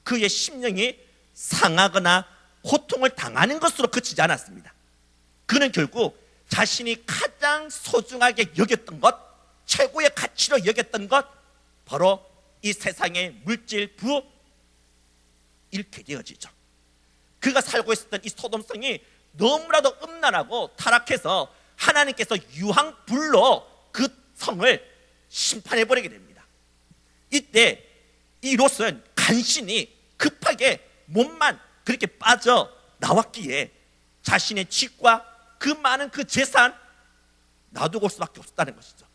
그의 심령이 상하거나 고통을 당하는 것으로 그치지 않았습니다. 그는 결국 자신이 가장 소중하게 여겼던 것, 최고의 가치로 여겼던 것, 바로 이 세상의 물질, 부, 잃게 되어지죠. 그가 살고 있었던 이 소돔성이 너무나도 음란하고 타락해서 하나님께서 유황불로 그 성을 심판해버리게 됩니다. 이때 이 롯은 간신히 급하게 몸만 그렇게 빠져 나왔기에 자신의 집과 그 많은 그 재산 놔두고 올 수밖에 없었다는 것이죠.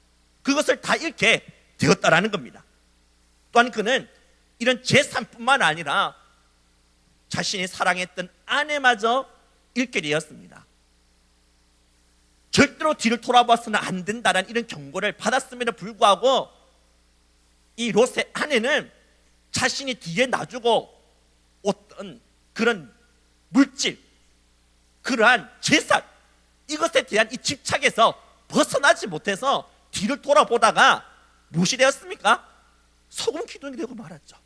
그것을 다 잃게 되었다라는 겁니다. 또한 그는 이런 재산뿐만 아니라 자신이 사랑했던 아내마저 잃게 되었습니다. 절대로 뒤를 돌아봐서는 안 된다는 이런 경고를 받았음에도 불구하고 이 롯의 아내는 자신이 뒤에 놔주고 어떤 그런 물질, 그러한 재산, 이것에 대한 이 집착에서 벗어나지 못해서 뒤를 돌아보다가 무엇이 되었습니까? 소금 기둥이 되고 말았죠.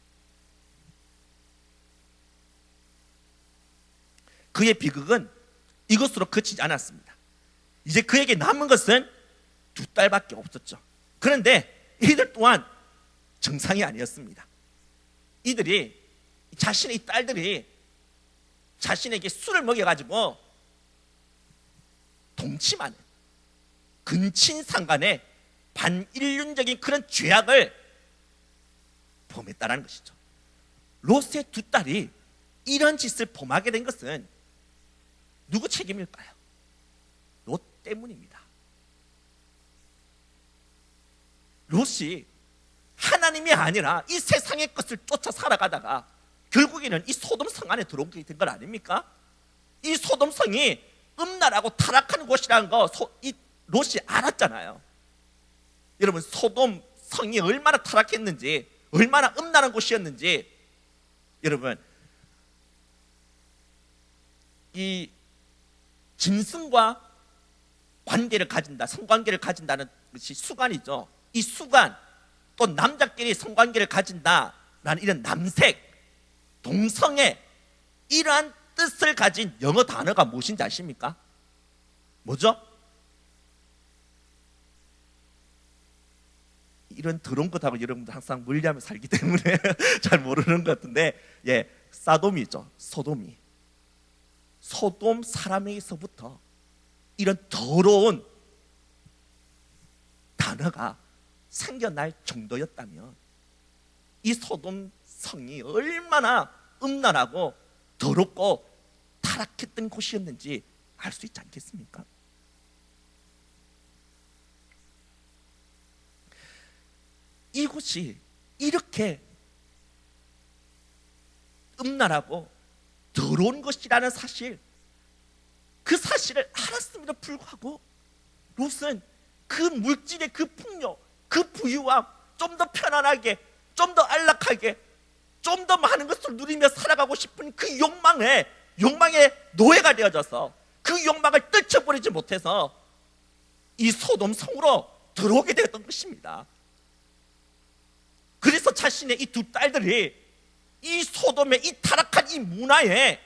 그의 비극은 이것으로 그치지 않았습니다. 이제 그에게 남은 것은 2딸밖에 없었죠. 그런데 이들 또한 정상이 아니었습니다. 이들이, 자신의 딸들이 자신에게 술을 먹여가지고 동침하는 근친상간의 반인륜적인 그런 죄악을 범했다는 것이죠. 롯의 2딸이 이런 짓을 범하게 된 것은 누구 책임일까요? 롯 때문입니다. 롯이 하나님이 아니라 이 세상의 것을 쫓아 살아가다가 결국에는 이 소돔성 안에 들어오게 된 건 아닙니까? 이 소돔성이 음란하고 타락한 곳이라는 거 이 롯이 알았잖아요. 여러분, 소돔성이 얼마나 타락했는지, 얼마나 음란한 곳이었는지, 여러분, 이 짐승과 관계를 가진다, 성관계를 가진다는 것이 수간이죠. 이 수간, 또 남자끼리 성관계를 가진다라는 이런 남색, 동성애, 이러한 뜻을 가진 영어 단어가 무엇인지 아십니까? 뭐죠? 이런 더러운 것하고 여러분들 항상 멀리하며 살기 때문에 잘 모르는 것 같은데, 사돔이죠. 소돔이. 소돔 사람에게서부터 이런 더러운 단어가 생겨날 정도였다면 이 소돔 성이 얼마나 음란하고 더럽고 타락했던 곳이었는지 알 수 있지 않겠습니까? 이곳이 이렇게 음란하고 더러운 것이라는 사실, 그 사실을 알았음에도 불구하고 롯은 그 물질의 그 풍요, 그 부유함, 좀 더 편안하게, 좀 더 안락하게, 좀 더 많은 것을 누리며 살아가고 싶은 그 욕망의 노예가 되어져서 그 욕망을 떨쳐버리지 못해서 이 소돔 성으로 들어오게 되었던 것입니다. 그래서 자신의 이 두 딸들이 이 소돔의 이 타락한 이 문화에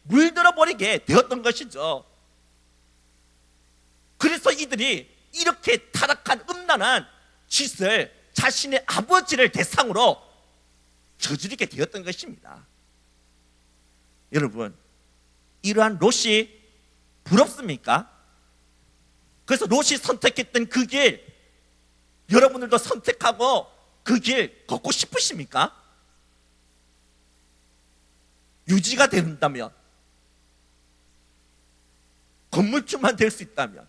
물들어 버리게 되었던 것이죠. 그래서 이들이 이렇게 타락한 음란한 짓을 자신의 아버지를 대상으로 저지르게 되었던 것입니다. 여러분, 이러한 롯이 부럽습니까? 그래서 롯이 선택했던 그 길, 여러분들도 선택하고 그 길 걷고 싶으십니까? 유지가 된다면, 건물주만 될 수 있다면,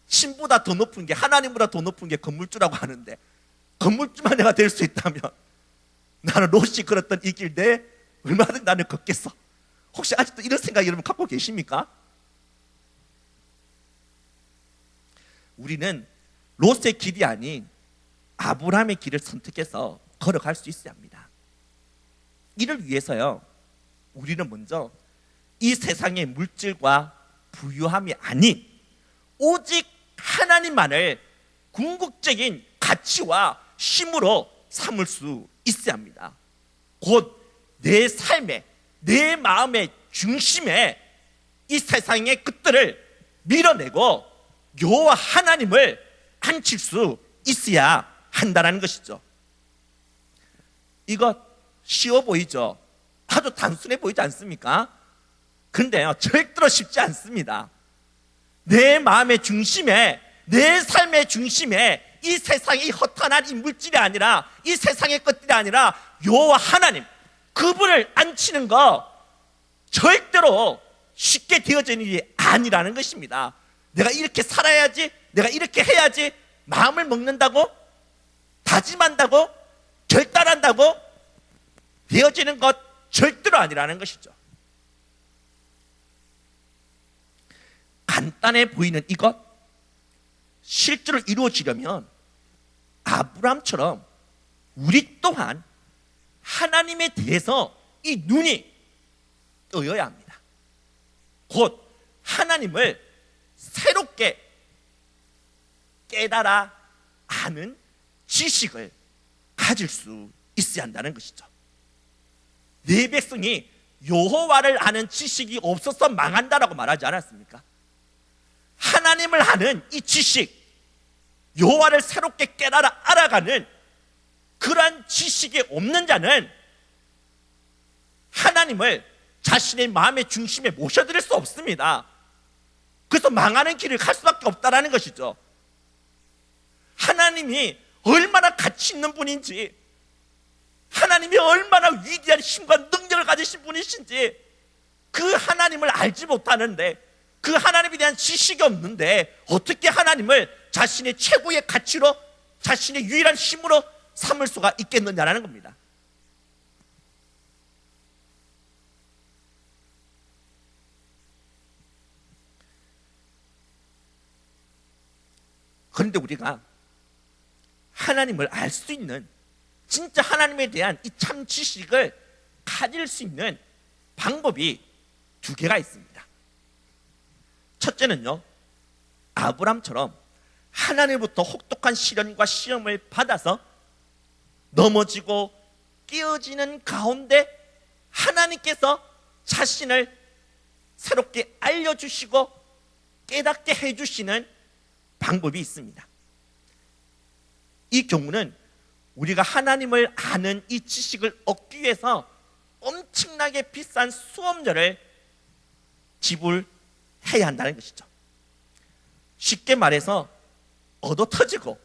신보다 더 높은 게, 하나님보다 더 높은 게 건물주라고 하는데 건물주만 내가 될 수 있다면 나는 롯이 걸었던 이 길 내 얼마든지 나는 걷겠어. 혹시 아직도 이런 생각 여러분 갖고 계십니까? 우리는 롯의 길이 아닌 아브라함의 길을 선택해서 걸어갈 수 있어야 합니다. 이를 위해서요, 우리는 먼저 이 세상의 물질과 부유함이 아닌 오직 하나님만을 궁극적인 가치와 힘으로 삼을 수 있어야 합니다. 곧 내 삶의, 내 마음의 중심에 이 세상의 것들을 밀어내고 여호와 하나님을 앉힐 수 있어야 한다는 것이죠. 이거 쉬워 보이죠? 아주 단순해 보이지 않습니까? 근데요, 절대로 쉽지 않습니다. 내 마음의 중심에, 내 삶의 중심에 이 세상의 허탄한 이 물질이 아니라, 이 세상의 것들이 아니라 여호와 하나님, 그분을 앉히는 거 절대로 쉽게 되어지는 일이 아니라는 것입니다. 내가 이렇게 살아야지, 내가 이렇게 해야지 마음을 먹는다고, 다짐한다고, 결단한다고 되어지는 것 절대로 아니라는 것이죠. 간단해 보이는 이것, 실제로 이루어지려면 아브라함처럼 우리 또한 하나님에 대해서 이 눈이 떠여야 합니다. 곧 하나님을 새롭게 깨달아 아는 지식을 가질 수 있어야 한다는 것이죠. 내 백성이 여호와를 아는 지식이 없어서 망한다라고 말하지 않았습니까? 하나님을 아는 이 지식, 여호와를 새롭게 깨달아 알아가는 그러한 지식이 없는 자는 하나님을 자신의 마음의 중심에 모셔드릴 수 없습니다. 그래서 망하는 길을 갈 수밖에 없다는 것이죠. 하나님이 얼마나 가치 있는 분인지, 하나님이 얼마나 위대한 힘과 능력을 가지신 분이신지 그 하나님을 알지 못하는데, 그 하나님에 대한 지식이 없는데 어떻게 하나님을 자신의 최고의 가치로, 자신의 유일한 힘으로 삼을 수가 있겠느냐라는 겁니다. 그런데 우리가 하나님을 알 수 있는, 진짜 하나님에 대한 이 참 지식을 가질 수 있는 방법이 두 개가 있습니다. 첫째는요, 아브람처럼 하나님부터 혹독한 시련과 시험을 받아서 넘어지고 깨어지는 가운데 하나님께서 자신을 새롭게 알려주시고 깨닫게 해주시는 방법이 있습니다. 이 경우는 우리가 하나님을 아는 이 지식을 얻기 위해서 엄청나게 비싼 수업료를 지불해야 한다는 것이죠. 쉽게 말해서 얻어 터지고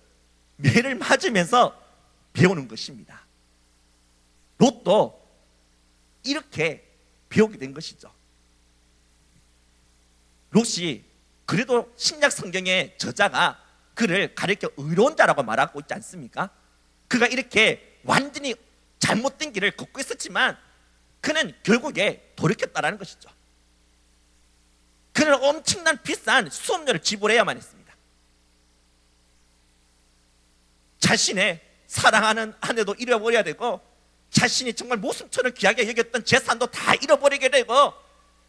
매를 맞으면서 배우는 것입니다. 롯도 이렇게 배우게 된 것이죠. 롯이 그래도 신약 성경의 저자가 그를 가리켜 의로운 자라고 말하고 있지 않습니까? 그가 이렇게 완전히 잘못된 길을 걷고 있었지만 그는 결국에 돌이켰다는 것이죠. 그는 엄청난 비싼 수업료를 지불해야만 했습니다. 자신의 사랑하는 아내도 잃어버려야 되고, 자신이 정말 모순처럼 귀하게 여겼던 재산도 다 잃어버리게 되고,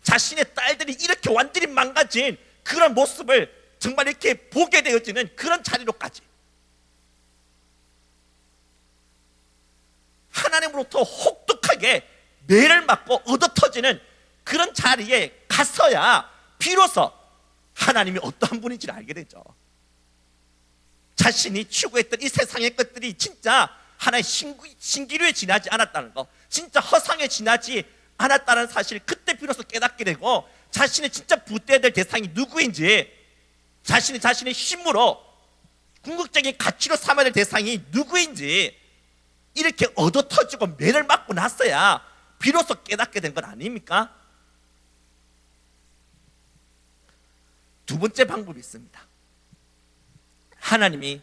자신의 딸들이 이렇게 완전히 망가진 그런 모습을 정말 이렇게 보게 되어지는 그런 자리로까지 하나님으로부터 혹독하게 매를 맞고 얻어터지는 그런 자리에 가서야 비로소 하나님이 어떠한 분인지를 알게 되죠. 자신이 추구했던 이 세상의 것들이 진짜 하나의 신기류에 지나지 않았다는 거, 진짜 허상에 지나지 않았다는 사실을 그때 비로소 깨닫게 되고, 자신의 진짜 붙대야 될 대상이 누구인지, 자신의 힘으로 궁극적인 가치로 삼아야 될 대상이 누구인지 이렇게 얻어터지고 매를 맞고 났어야 비로소 깨닫게 된 건 아닙니까? 두 번째 방법이 있습니다. 하나님이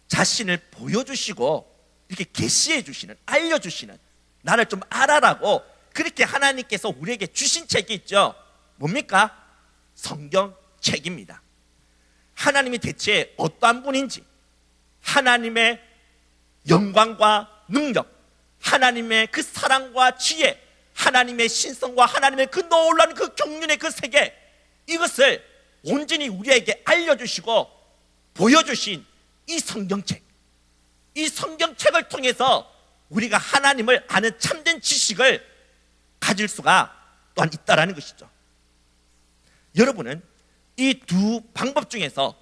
자신을 보여주시고 이렇게 계시해 주시는, 알려주시는, 나를 좀 알아라고 그렇게 하나님께서 우리에게 주신 책이 있죠. 뭡니까? 성경책입니다. 하나님이 대체 어떠한 분인지, 하나님의 영광과 능력, 하나님의 그 사랑과 지혜, 하나님의 신성과 하나님의 그 놀라운 그 경륜의 그 세계, 이것을 온전히 우리에게 알려주시고 보여주신 이 성경책, 이 성경책을 통해서 우리가 하나님을 아는 참된 지식을 가질 수가 또한 있다라는 것이죠. 여러분은 이 두 방법 중에서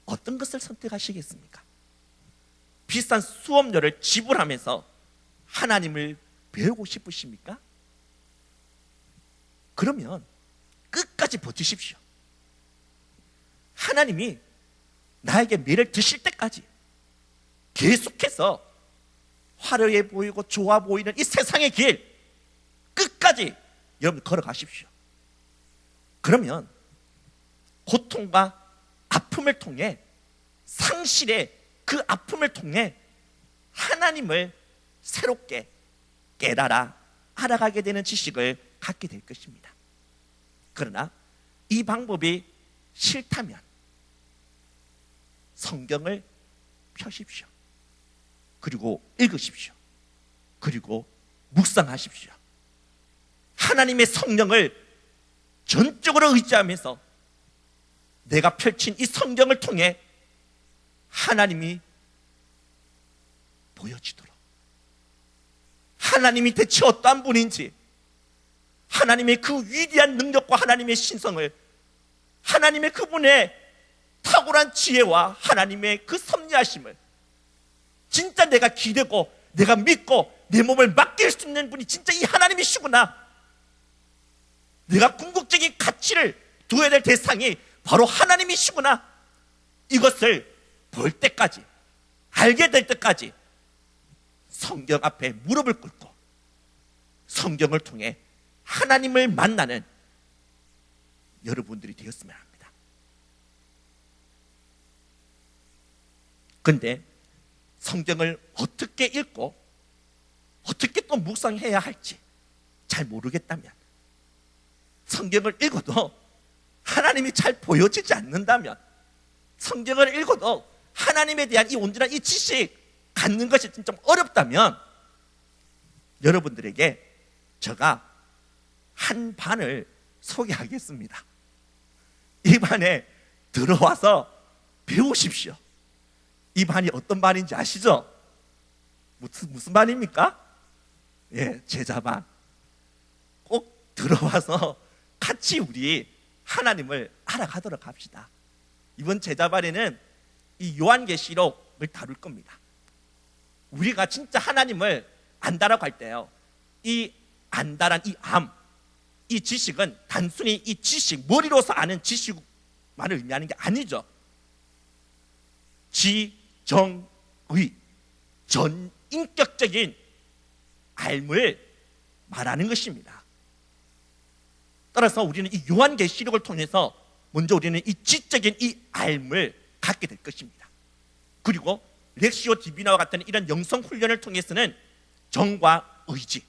어떤 것을 선택하시겠습니까? 비싼 수업료를 지불하면서 하나님을 배우고 싶으십니까? 그러면 끝까지 버티십시오. 하나님이 나에게 매를 드실 때까지 계속해서 화려해 보이고 좋아 보이는 이 세상의 길 끝까지 여러분 걸어가십시오. 그러면 고통과 아픔을 통해, 상실의 그 아픔을 통해 하나님을 새롭게 깨달아 알아가게 되는 지식을 갖게 될 것입니다. 그러나 이 방법이 싫다면 성경을 펴십시오. 그리고 읽으십시오. 그리고 묵상하십시오. 하나님의 성령을 전적으로 의지하면서 내가 펼친 이 성경을 통해 하나님이 보여지도록, 하나님이 대체 어떠한 분인지, 하나님의 그 위대한 능력과 하나님의 신성을, 하나님의 그분의 탁월한 지혜와 하나님의 그 섭리하심을 진짜 내가 기대고 내가 믿고 내 몸을 맡길 수 있는 분이 진짜 이 하나님이시구나, 내가 궁극적인 가치를 둬야 될 대상이 바로 하나님이시구나, 이것을 볼 때까지, 알게 될 때까지 성경 앞에 무릎을 꿇고 성경을 통해 하나님을 만나는 여러분들이 되었으면 합니다. 그런데 성경을 어떻게 읽고 어떻게 또 묵상해야 할지 잘 모르겠다면, 성경을 읽어도 하나님이 잘 보여지지 않는다면, 성경을 읽어도 하나님에 대한 이 온전한 이 지식 갖는 것이 좀 어렵다면, 여러분들에게 제가 한 반을 소개하겠습니다. 이 반에 들어와서 배우십시오. 이 반이 어떤 반인지 아시죠? 무슨 반입니까? 예, 제자반. 꼭 들어와서 같이 우리 하나님을 알아가도록 합시다. 이번 제자반에는 이 요한계시록을 다룰 겁니다. 우리가 진짜 하나님을 안다라고 할 때요, 이 안다란 이 암, 이 지식은 단순히 이 지식, 머리로서 아는 지식만을 의미하는 게 아니죠. 지정의, 전인격적인 알을 말하는 것입니다. 따라서 우리는 이 요한계시록을 통해서 먼저 우리는 이 지적인 이 알을 갖게 될 것입니다. 그리고 렉시오 디비나와 같은 이런 영성 훈련을 통해서는 정과 의지,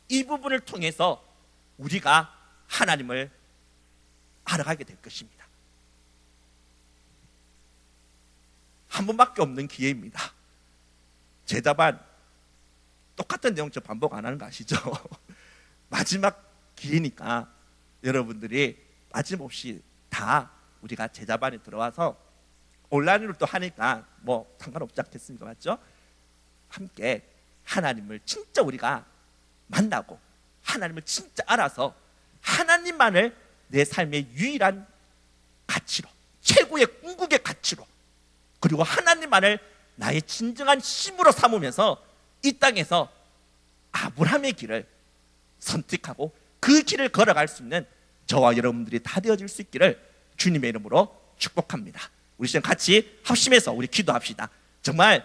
이 부분을 통해서 우리가 하나님을 알아가게 될 것입니다. 한 번밖에 없는 기회입니다. 제자반 똑같은 내용 저 반복 안 하는 거 아시죠? 마지막 기회니까 여러분들이 빠짐없이 다 우리가 제자반에 들어와서 온라인으로 또 하니까 뭐 상관없지 않겠습니까? 맞죠? 함께 하나님을 진짜 우리가 만나고 하나님을 진짜 알아서 하나님만을 내 삶의 유일한 가치로, 최고의 궁극의 가치로, 그리고 하나님만을 나의 진정한 힘으로 삼으면서 이 땅에서 아브라함의 길을 선택하고 그 길을 걸어갈 수 있는 저와 여러분들이 다 되어질 수 있기를 주님의 이름으로 축복합니다. 우리 지금 같이 합심해서 우리 기도합시다. 정말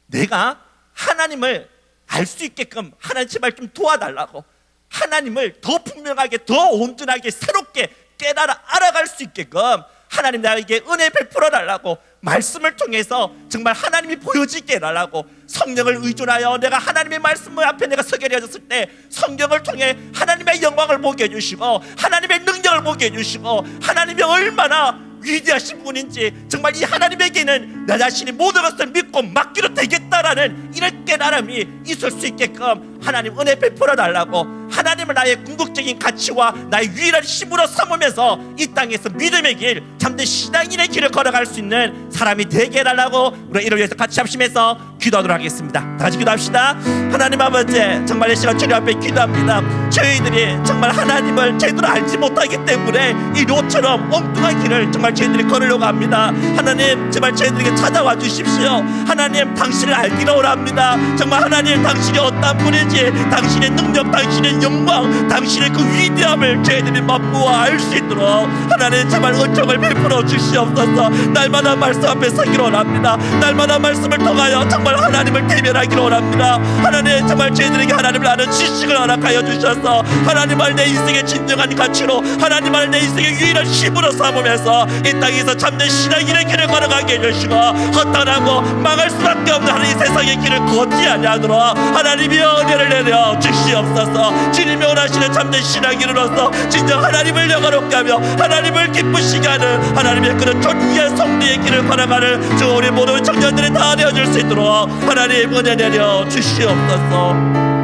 내가 하나님을 알 수 있게끔 하나님 제발 좀 도와달라고, 하나님을 더 분명하게, 더 온전하게, 새롭게 깨달아 알아갈 수 있게끔 하나님 나에게 은혜 베풀어 달라고, 말씀을 통해서 정말 하나님이 보여지게 해달라고, 성령을 의존하여 내가 하나님의 말씀 앞에 내가 서게 되어졌을 때 성경을 통해 하나님의 영광을 보게 해주시고 하나님의 능력을 보게 해주시고 하나님이 얼마나 위대하신 분인지, 정말 이 하나님에게는 나 자신이 모든 것을 믿고 맡기도 되겠다라는 이런 깨달음이 있을 수 있게끔 하나님 은혜 베풀어 달라고, 하나님을 나의 궁극적인 가치와 나의 유일한 힘으로 삼으면서 이 땅에서 믿음의 길, 참된 신앙인의 길을 걸어갈 수 있는 사람이 되게 해달라고 우리 이를 위해서 같이 합심해서 기도하도록 하겠습니다. 다 같이 기도합시다. 하나님 아버지, 정말 이 시간 주님 앞에 기도합니다. 저희들이 정말 하나님을 제대로 알지 못하기 때문에 이 롯처럼 엉뚱한 길을 정말 저희들이 걸으려고 합니다. 하나님 제발 저희들에게 찾아와 주십시오. 하나님 당신을 알기로 원합니다. 정말 하나님 당신이 어떤 분인지, 당신의 능력, 당신의 영광, 당신의 그 위대함을 저희들이 맛보아 알 수 있도록 하나님 제발 은총을 베풀어 주시옵소서. 날마다 말씀 앞에 서기로 원합니다. 날마다 말씀을 통하여 정말 하나님을 대면하기로 원합니다. 하나님 정말 저희들에게 하나님을 아는 지식을 허락하여 주셔서 하나님을 내 인생의 진정한 가치로, 하나님을 내 인생의 유일한 힘으로 삼으면서 이 땅에서 참된 신앙인의 길을 걸어가게 해주시고 허탄하고 망할 수밖에 없는 하나님 세상의 길을 걷지 아니하도록 하나님이 은혜를 내려 주시옵소서. 주님이 원하시는 참된 신앙인으로서 진정 하나님을 영화롭게 하며 하나님을 기쁘시게 하는 하나님의 그런 존귀한 성도의 길을 걸어가는 저 우리 모든 청년들이 다 되어줄 수 있도록 하나님 은혜 내려 주시옵소서.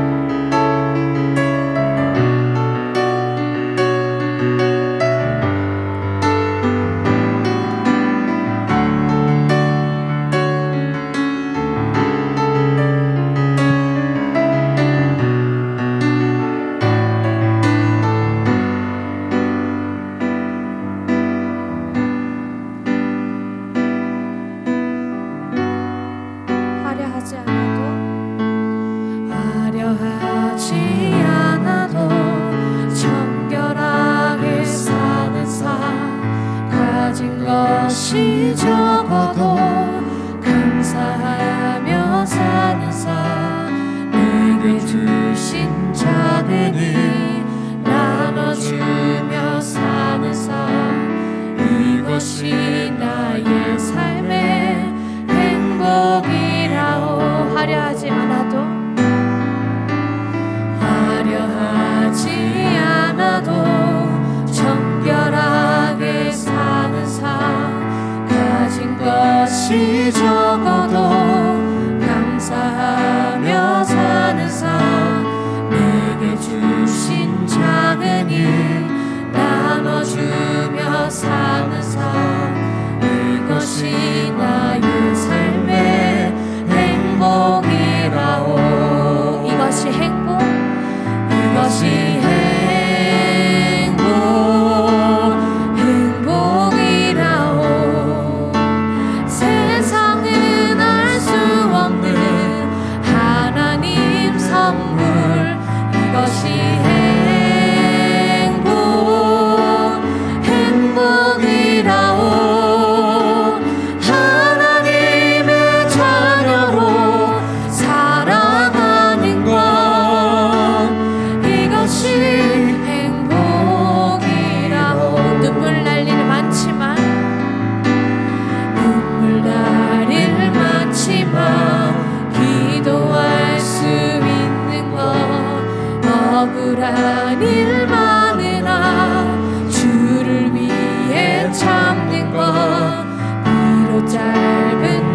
것이 적어도 감사하며 사는 삶, 내게 주신 작은 일 나눠주며 사는 삶, 이것이 나의 삶의 행복이라오. 하려하지 않아도 정결하게 사는 삶, 가진 것이 적어도 감사하며 사는 삶, 내게 주신 작은 일 나눠주며 사는 삶, 이것이 나의 삶의 행복이라오. 이것이 행복이라오. 세상은 알 수 없는 하나님 선물, 이것이 행복이라오. 하나님의 자녀로 살아가는 것, 이것이 행복이라오. 눈물 날 일 많지만 기도할 수 있는 것, 억울한 일 많으나 주를 위해 참는 것, 비록 짧은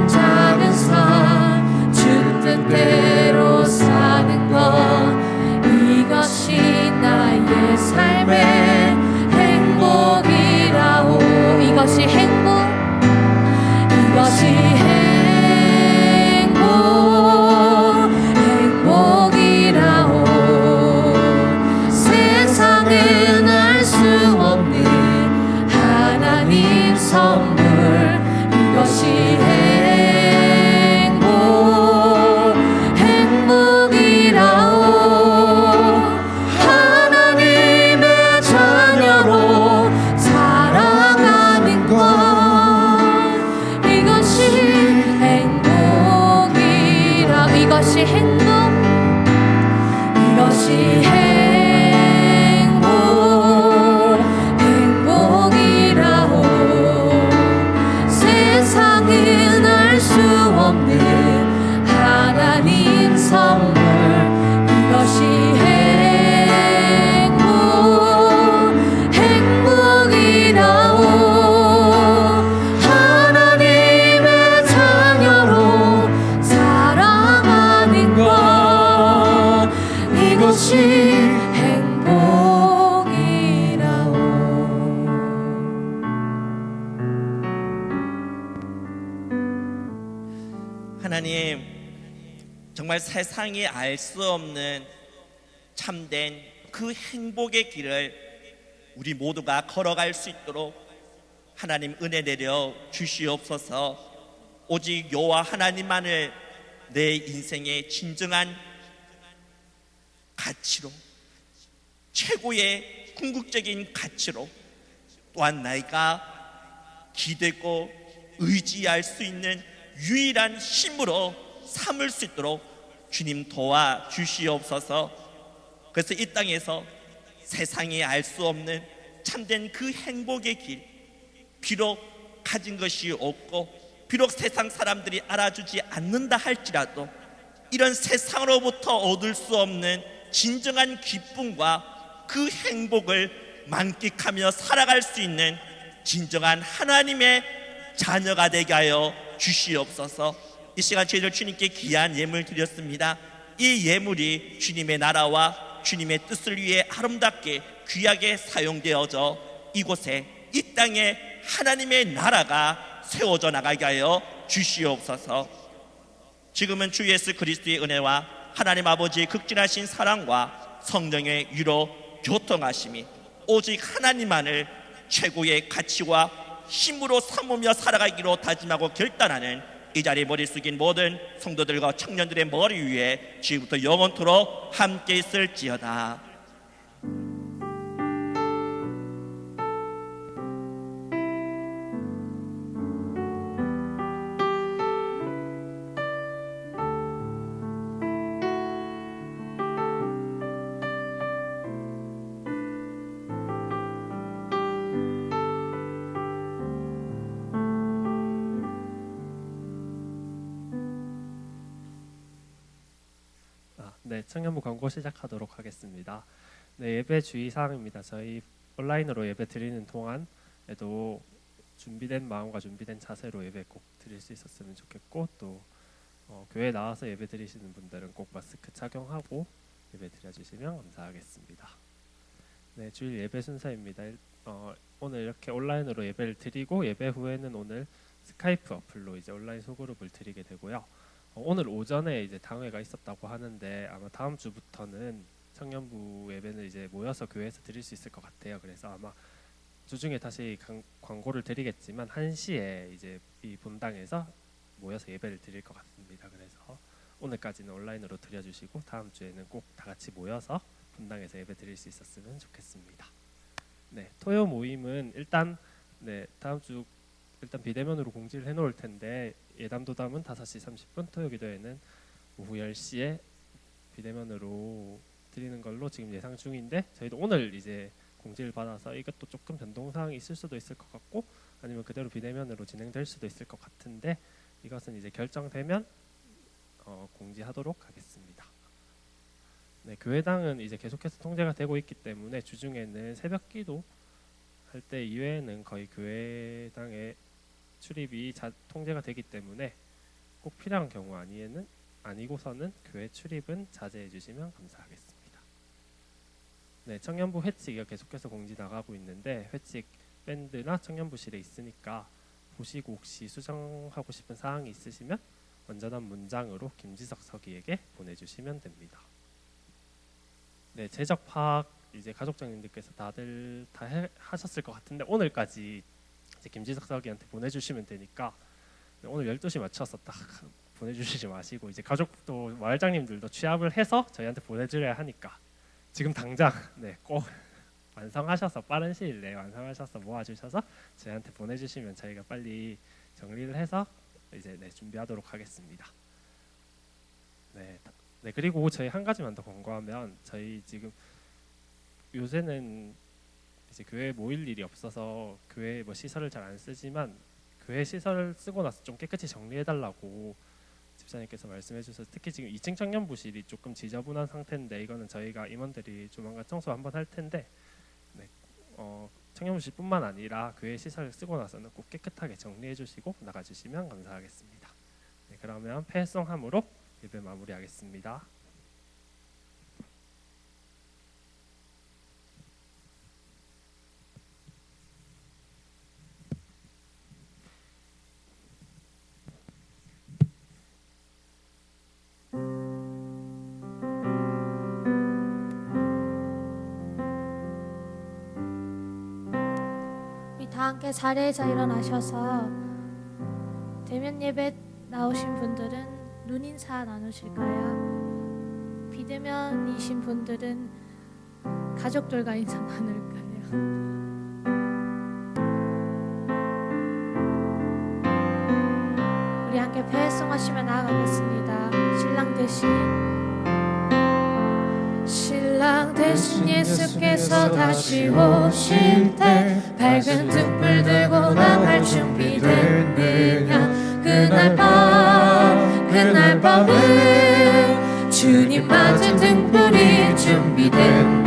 하나님, 정말 세상이 알 수 없는 참된 그 행복의 길을 우리 모두가 걸어갈 수 있도록 하나님 은혜 내려 주시옵소서. 오직 여호와 하나님만을 내 인생의 진정한 가치로, 최고의 궁극적인 가치로, 또한 나이가 기대고 의지할 수 있는 유일한 힘으로 삼을 수 있도록 주님 도와 주시옵소서. 그래서 이 땅에서 세상이 알 수 없는 참된 그 행복의 길, 비록 가진 것이 없고 비록 세상 사람들이 알아주지 않는다 할지라도 이런 세상으로부터 얻을 수 없는 진정한 기쁨과 그 행복을 만끽하며 살아갈 수 있는 진정한 하나님의 자녀가 되게 하여 주시옵소서. 이 시간 저희들 주님께 귀한 예물 드렸습니다. 이 예물이 주님의 나라와 주님의 뜻을 위해 아름답게 귀하게 사용되어져 이곳에, 이 땅에 하나님의 나라가 세워져 나가게 하여 주시옵소서. 지금은 주 예수 그리스도의 은혜와 하나님 아버지의 극진하신 사랑과 성령의 위로 교통하심이 오직 하나님만을 최고의 가치와 힘으로 삼으며 살아가기로 다짐하고 결단하는 이 자리에 머리 숙인 모든 성도들과 청년들의 머리 위에 지금부터 영원토록 함께 있을지어다. 네, 청년부 광고 시작하도록 하겠습니다. 네, 예배 주의사항입니다. 저희 온라인으로 예배 드리는 동안에도 준비된 마음과 준비된 자세로 예배 꼭 드릴 수 있었으면 좋겠고, 또 교회 나와서 예배 드리시는 분들은 꼭 마스크 착용하고 예배 드려주시면 감사하겠습니다. 네, 주일 예배 순서입니다. 오늘 이렇게 온라인으로 예배를 드리고 예배 후에는 오늘 스카이프 어플로 이제 온라인 소그룹을 드리게 되고요. 오늘 오전에 이제 당회가 있었다고 하는데 아마 다음 주부터는 청년부 예배는 이제 모여서 교회에서 드릴 수 있을 것 같아요. 그래서 아마 주중에 다시 광고를 드리겠지만 1시에 이제 이 본당에서 모여서 예배를 드릴 것 같습니다. 그래서 오늘까지는 온라인으로 드려주시고 다음 주에는 꼭 다 같이 모여서 본당에서 예배 드릴 수 있었으면 좋겠습니다. 네, 토요 모임은 일단 다음 주 일단 비대면으로 공지를 해놓을 텐데 예담도담은 5시 30분, 토요기도회는 오후 10시에 비대면으로 드리는 걸로 지금 예상 중인데 저희도 오늘 이제 공지를 받아서 이것도 조금 변동사항이 있을 수도 있을 것 같고 아니면 그대로 비대면으로 진행될 수도 있을 것 같은데 이것은 이제 결정되면 공지하도록 하겠습니다. 네, 교회당은 이제 계속해서 통제가 되고 있기 때문에 주중에는 새벽기도 할 때 이외에는 거의 교회당의 출입이 통제가 되기 때문에 꼭 필요한 경우 아니고서는 교회 출입은 자제해 주시면 감사하겠습니다. 네, 청년부 회칙이 계속해서 공지 나가고 있는데 회칙 밴드나 청년부실에 있으니까 보시고 혹시 수정하고 싶은 사항이 있으시면 완전한 문장으로 김지석 서기에게 보내주시면 됩니다. 네, 재적 파악 이제 가족장님들께서 다들 다 하셨을 것 같은데 오늘까지 이제 김지석 서기한테 보내주시면 되니까 오늘 12시 맞춰서 딱 보내주시지 마시고 이제 가족도 마을장님들도 취합을 해서 저희한테 보내드려야 하니까 지금 당장 꼭 완성하셔서 빠른 시일 내에 완성하셔서 모아주셔서 저희한테 보내주시면 저희가 빨리 정리를 해서 이제 준비하도록 하겠습니다. 네, 그리고 저희 한 가지만 더 권고하면 저희 지금 요새는 이제 교회에 모일 일이 없어서 교회 시설을 잘 안 쓰지만 교회 시설을 쓰고 나서 좀 깨끗이 정리해달라고 집사님께서 말씀해주셔서 특히 지금 2층 청년부실이 조금 지저분한 상태인데 이거는 저희가 임원들이 조만간 청소 한번 할 텐데 청년부실뿐만 아니라 교회 시설을 쓰고 나서는 꼭 깨끗하게 정리해주시고 나가주시면 감사하겠습니다. 네, 그러면 패송함으로 예배 마무리하겠습니다. 함께 자리에서 일어나셔서 대면 예배 나오신 분들은 눈인사 나누실까요? 비대면이신 분들은 가족들과 인사 나눌까요? 우리 함께 배송하시며 나아가겠습니다. 신랑 대신 예수께서 다시 오실 때 밝은 등불 들고 나갈 준비됐느냐. 그날 밤은 주님 맞은 등불이 준비됐느냐.